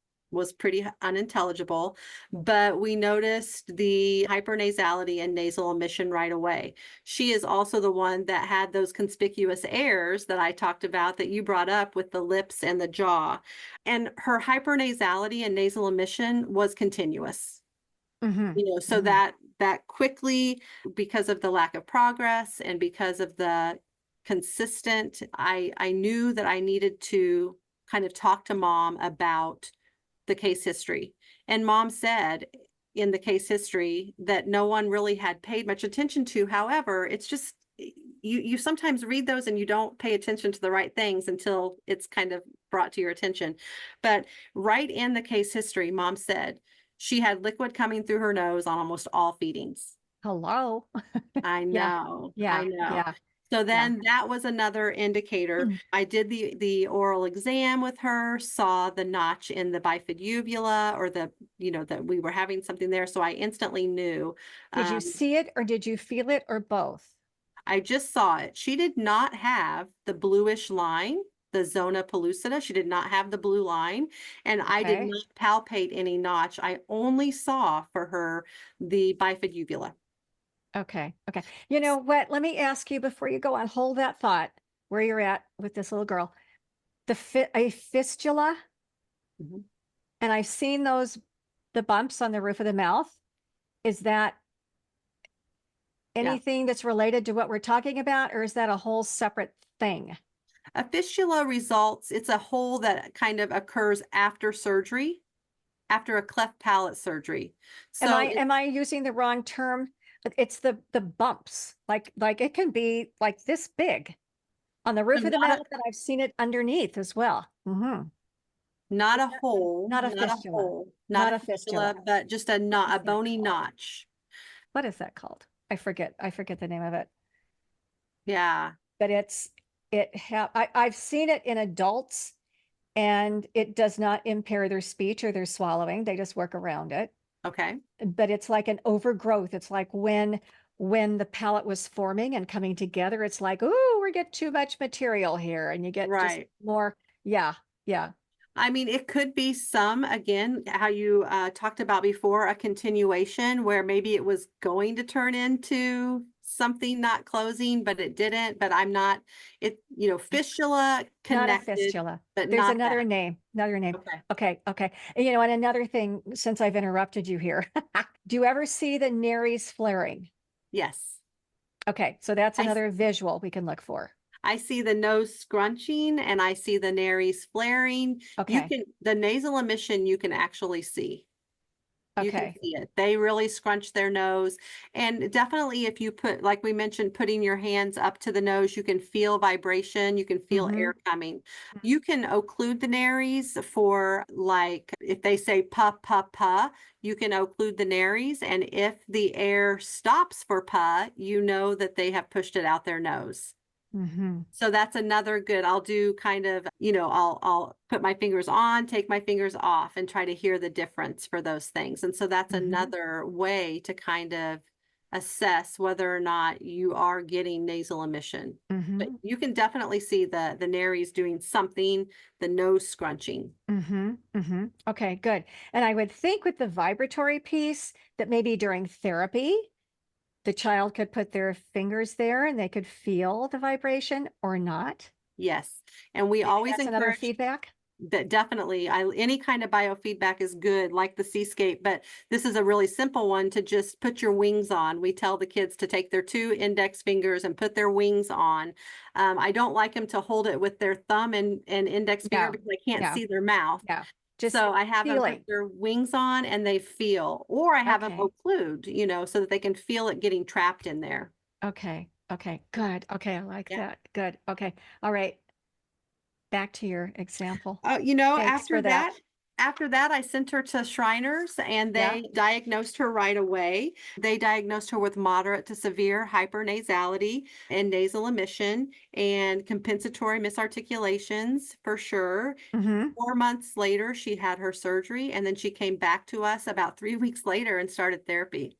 pretty unintelligible. But we noticed the hypernasality and nasal emission right away. She is also the one that had those conspicuous errors that I talked about that you brought up with the lips and the jaw. And her hypernasality and nasal emission was continuous. So that quickly, because of the lack of progress and because of the consistent, I knew that I needed to kind of talk to mom about the case history. And mom said in the case history that no one really had paid much attention to. However, it's just you sometimes read those and you don't pay attention to the right things until it's kind of brought to your attention. But right in the case history, mom said she had liquid coming through her nose on almost all feedings. Hello. I know. Yeah. I know. Yeah. So then that was another indicator. I did the oral exam with her, saw the notch in the bifid uvula, or that we were having something there. So I instantly knew. Did you see it or did you feel it or both? I just saw it. She did not have the bluish line, the zona pellucida. She did not have the blue line, and I did not palpate any notch. I only saw for her the bifid uvula. Okay. You know what? Let me ask you before you go on, hold that thought where you're at with this little girl. A fistula, and I've seen the bumps on the roof of the mouth. Is that anything that's related to what we're talking about, or is that a whole separate thing? A fistula results, it's a hole that kind of occurs after surgery, after a cleft palate surgery. So am I using the wrong term? It's the bumps, like it can be like this big on the roof of the mouth, and I've seen it underneath as well. Not a hole, not a fistula, not a fistula, but just a bony notch. What is that called? I forget the name of it. Yeah. But I've seen it in adults, and it does not impair their speech or their swallowing. They just work around it. Okay. But it's like an overgrowth. It's like when the palate was forming and coming together, it's like, ooh, we get too much material here, and you get just more. Yeah. I mean, it could be again, how you talked about before, a continuation where maybe it was going to turn into something not closing, but it didn't. But fistula connected. Not a fistula. But there's not another that. name. Okay. Okay. And another thing, since I've interrupted you here, do you ever see the nares flaring? Yes. Okay. So that's another visual we can look for. I see the nose scrunching and I see the nares flaring. Okay. The nasal emission, you can actually see. You can see it. They really scrunch their nose. And definitely if you put, like we mentioned, putting your hands up to the nose, you can feel vibration. You can feel air coming. You can occlude the nares for, like, if they say puh, puh, puh, you can occlude the nares. And if the air stops for puh, you know that they have pushed it out their nose. So that's another good, I'll do kind of, I'll put my fingers on, take my fingers off, and try to hear the difference for those things. And so that's another way to kind of assess whether or not you are getting nasal emission. But you can definitely see the nares doing something, the nose scrunching. Okay, good. And I would think with the vibratory piece that maybe during therapy, the child could put their fingers there and they could feel the vibration or not. Yes. And we Maybe always that's another encourage feedback. that. Definitely. Any kind of biofeedback is good, like the seascape, but this is a really simple one to just put your wings on. We tell the kids to take their 2 index fingers and put their wings on. I don't like them to hold it with their thumb and index finger No, because I can't no, see their mouth. no. Just So I have them put feeling. their wings on and they feel, or I have them Okay. occlude, so that they can feel it getting trapped in there. Okay. Okay. Good. Okay. I like Yeah. that. Good. Okay. All right. Back to your example. Oh, Thanks for that. after that, I sent her to Shriners and Yeah. they diagnosed her right away. They diagnosed her with moderate to severe hypernasality and nasal emission and compensatory misarticulations for sure. Mm-hmm. 4 months later, she had her surgery and then she came back to us about 3 weeks later and started therapy.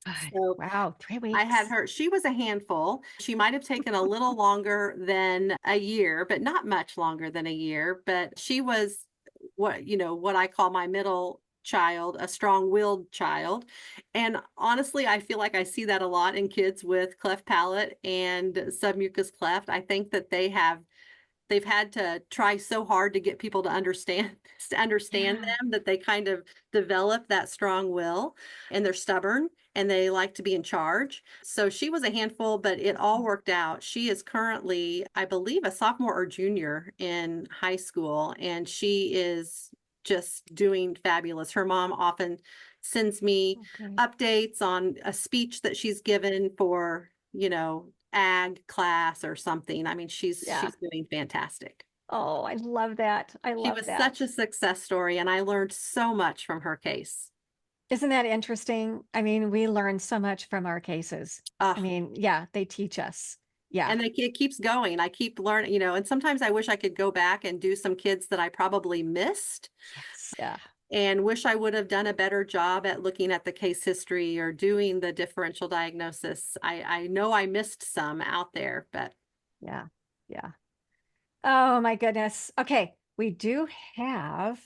Good. So Wow. 3 I had weeks. her, she was a handful. She might have taken a little longer than a year, but not much longer than a year. But she was what I call my middle child, a strong-willed child. And honestly, I feel like I see that a lot in kids with cleft palate and submucous cleft. I think that they've had to try so hard to get people to understand Yeah. them that they kind of develop that strong will, and they're stubborn and they like to be in charge. So she was a handful, but it all worked out. She is currently, I believe, a sophomore or junior in high school, and she is just doing fabulous. Her mom often sends me Oh, good. updates on a speech that she's given for, ag class or something. I mean, Yeah. she's doing fantastic. Oh, I love that. I She love was that. such a success story, and I learned so much from her case. Isn't that interesting? I mean, we learn so much from our cases. I Oh, mean, yeah, they teach us. Yeah. and it keeps going. I keep learning, and sometimes I wish I could go back and do some kids that I probably missed Yes. Yeah. and wish I would have done a better job at looking at the case history or doing the differential diagnosis. I know I missed some out there, but Yeah. Yeah. Oh my goodness. Okay. We do have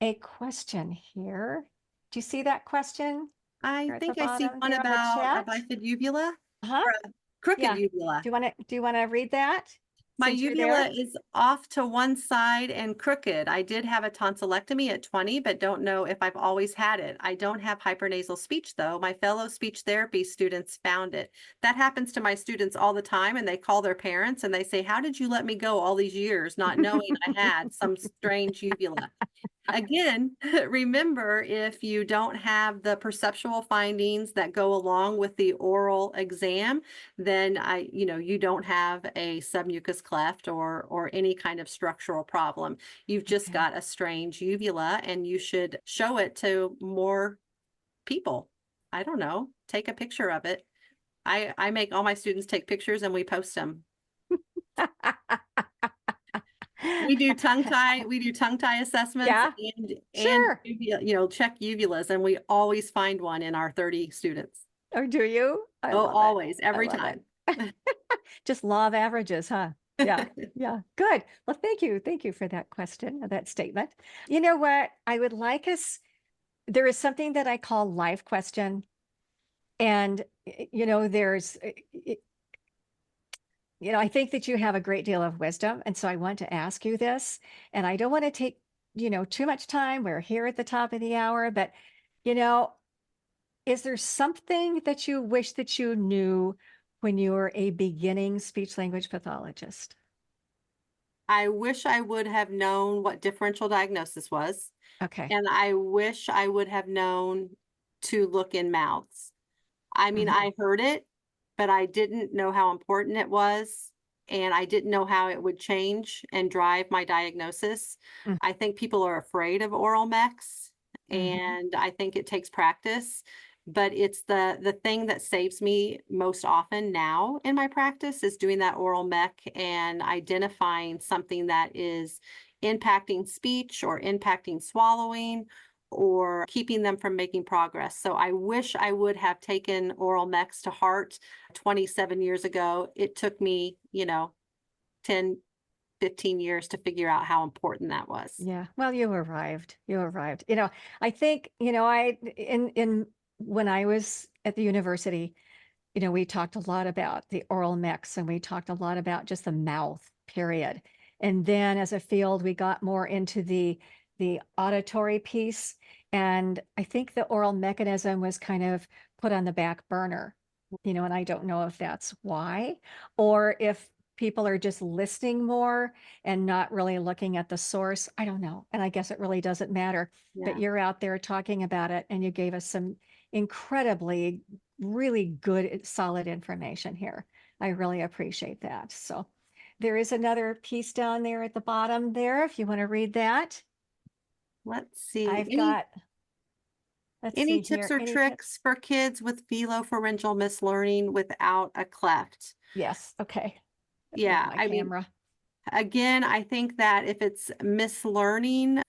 a question here. Do you see that question I here at the think I see bottom one there in the about a chat? bifid uvula Huh? or a crooked Yeah. uvula. Do you want to read that My since you're uvula there? is off to one side and crooked. I did have a tonsillectomy at 20, but don't know if I've always had it. I don't have hypernasal speech though. My fellow speech therapy students found it. That happens to my students all the time, and they call their parents and they say, "How did you let me go all these years not knowing I had some strange uvula?" Again, remember, if you don't have the perceptual findings that go along with the oral exam, then you don't have a submucous cleft or any kind of structural problem. You've just Okay. got a strange uvula, and you should show it to more people. I don't know, take a picture of it. I make all my students take pictures and we post them. We do tongue tie assessments Yeah, and sure. check uvulas, and we always find one in our 30 students. Oh, do you? I Oh, love it. always, I every love time. it. Just law of averages, huh? Yeah. Yeah. Good. Well, thank you. Thank you for that question, that statement. You know what? I would like us, there is something that I call life question. And, there's, I think that you have a great deal of wisdom. And so I want to ask you this, and I don't want to take, too much time. We're here at the top of the hour, but, you know, is there something that you wish that you knew when you were a beginning speech language pathologist? I wish I would have known what differential diagnosis was, Okay. and I wish I would have known to look in mouths. I mean, Mhm. I heard it, but I didn't know how important it was, and I didn't know how it would change and drive my diagnosis. Mm. I think people are afraid of oral mechs, Mhm. and I think it takes practice, but it's the thing that saves me most often now in my practice is doing that oral mech and identifying something that is impacting speech or impacting swallowing or keeping them from making progress. So I wish I would have taken oral mechs to heart 27 years ago. It took me, 10, 15 years to figure out how important that was. Yeah. Well, you arrived. You arrived. I think, I in when I was at the university, we talked a lot about the oral mix, and we talked a lot about just the mouth, period. And then as a field, we got more into the auditory piece. And I think the oral mechanism was kind of put on the back burner, and I don't know if that's why, or if people are just listening more and not really looking at the source. I don't know. And I guess it really doesn't matter. But Yeah. you're out there talking about it, and you gave us some incredibly, really good, solid information here. I really appreciate that. So there is another piece down there at the bottom there, if you want to read that. Let's see. I've got, let's Any see tips here. or tricks for kids with Velo-Pharyngeal mislearning without a cleft? Yes. Okay. Yeah, My I mean, camera. again, I think that if it's mislearning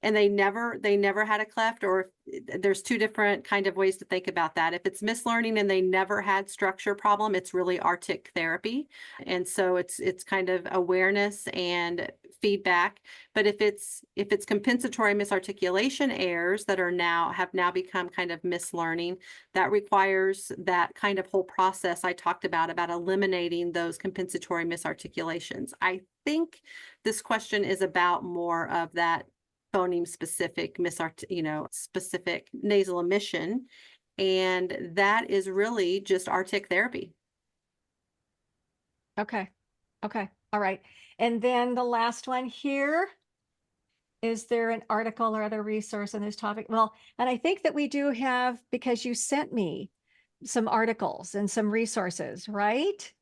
and they never had a cleft, or there's two different kind of ways to think about that. If it's mislearning and they never had structure problem, it's really artic therapy. And so it's kind of awareness and feedback. But if it's compensatory misarticulation errors that have now become kind of mislearning, that requires that kind of whole process I talked about eliminating those compensatory misarticulations. I think this question is about more of that phoneme specific specific nasal emission, and that is really just artic therapy. Okay. All right. And then the last one here. Is there an article or other resource on this topic? Well, and I think that we do have, because you sent me some articles and some resources, right?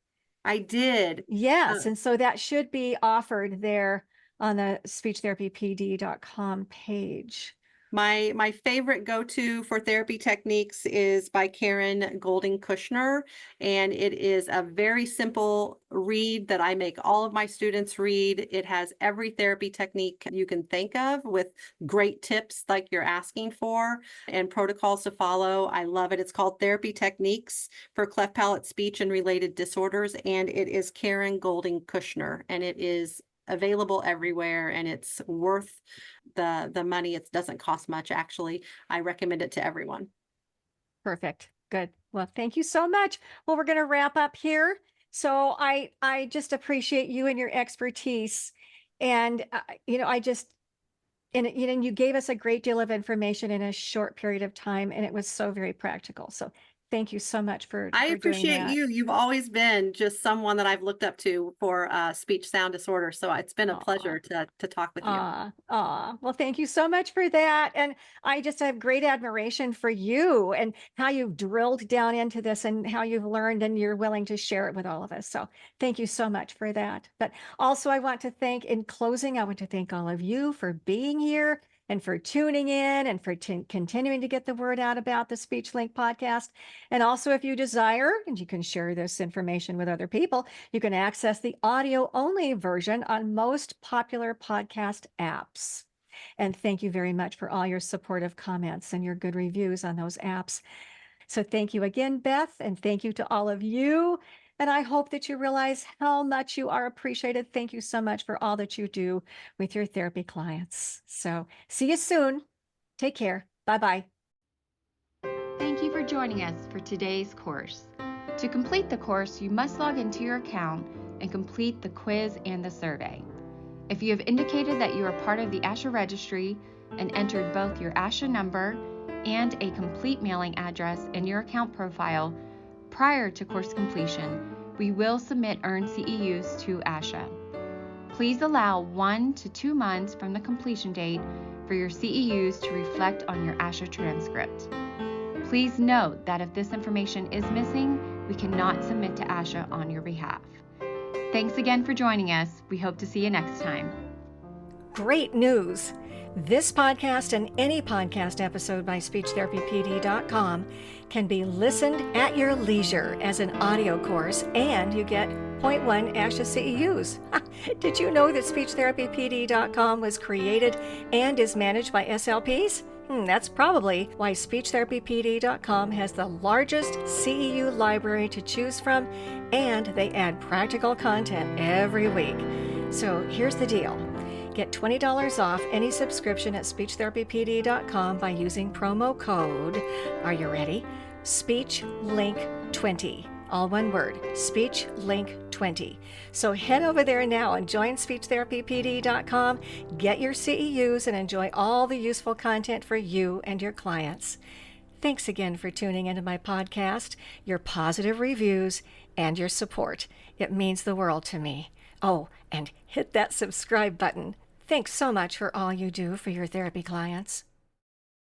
I did. Yes. And so that should be offered there on the speechtherapypd.com page. My favorite go-to for therapy techniques is by Karen Golding-Kushner, and it is a very simple read that I make all of my students read. It has every therapy technique you can think of with great tips like you're asking for and protocols to follow. I love it. It's called Therapy Techniques for Cleft Palate Speech and Related Disorders, and it is Karen Golding-Kushner, and it is available everywhere, and it's worth the money. It doesn't cost much, actually. I recommend it to everyone. Perfect. Good. Well, thank you so much. Well, we're going to wrap up here. So I just appreciate you and your expertise. And, you gave us a great deal of information in a short period of time, and it was so very practical. So thank you so much for I doing appreciate that. you. You've always been just someone that I've looked up to for speech sound disorder. So it's been a pleasure to talk with you. Well, thank you so much for that. And I just have great admiration for you and how you've drilled down into this and how you've learned, and you're willing to share it with all of us. So thank you so much for that. But also I want to thank, in closing, I want to thank all of you for being here and for tuning in and for continuing to get the word out about the SpeechLink podcast. And also, if you desire, and you can share this information with other people, you can access the audio-only version on most popular podcast apps. And thank you very much for all your supportive comments and your good reviews on those apps. So thank you again, Beth, and thank you to all of you. And I hope that you realize how much you are appreciated. Thank you so much for all that you do with your therapy clients. So see you soon. Take care. Bye-bye. Thank you for joining us for today's course. To complete the course, you must log into your account and complete the quiz and the survey. If you have indicated that you are part of the ASHA registry and entered both your ASHA number and a complete mailing address in your account profile prior to course completion, we will submit earned CEUs to ASHA. Please allow 1 to 2 months from the completion date for your CEUs to reflect on your ASHA transcript. Please note that if this information is missing, we cannot submit to ASHA on your behalf. Thanks again for joining us. We hope to see you next time. Great news! This podcast and any podcast episode by speechtherapypd.com can be listened at your leisure as an audio course, and you get 0.1 ASHA CEUs. Did you know that speechtherapypd.com was created and is managed by SLPs? That's probably why speechtherapypd.com has the largest CEU library to choose from, and they add practical content every week. So here's the deal. Get $20 off any subscription at speechtherapypd.com by using promo code, are you ready? SpeechLink20. All one word, SpeechLink20. So head over there now and join SpeechTherapyPD.com, get your CEUs, and enjoy all the useful content for you and your clients. Thanks again for tuning into my podcast, your positive reviews, and your support. It means the world to me. Oh, and hit that subscribe button. Thanks so much for all you do for your therapy clients.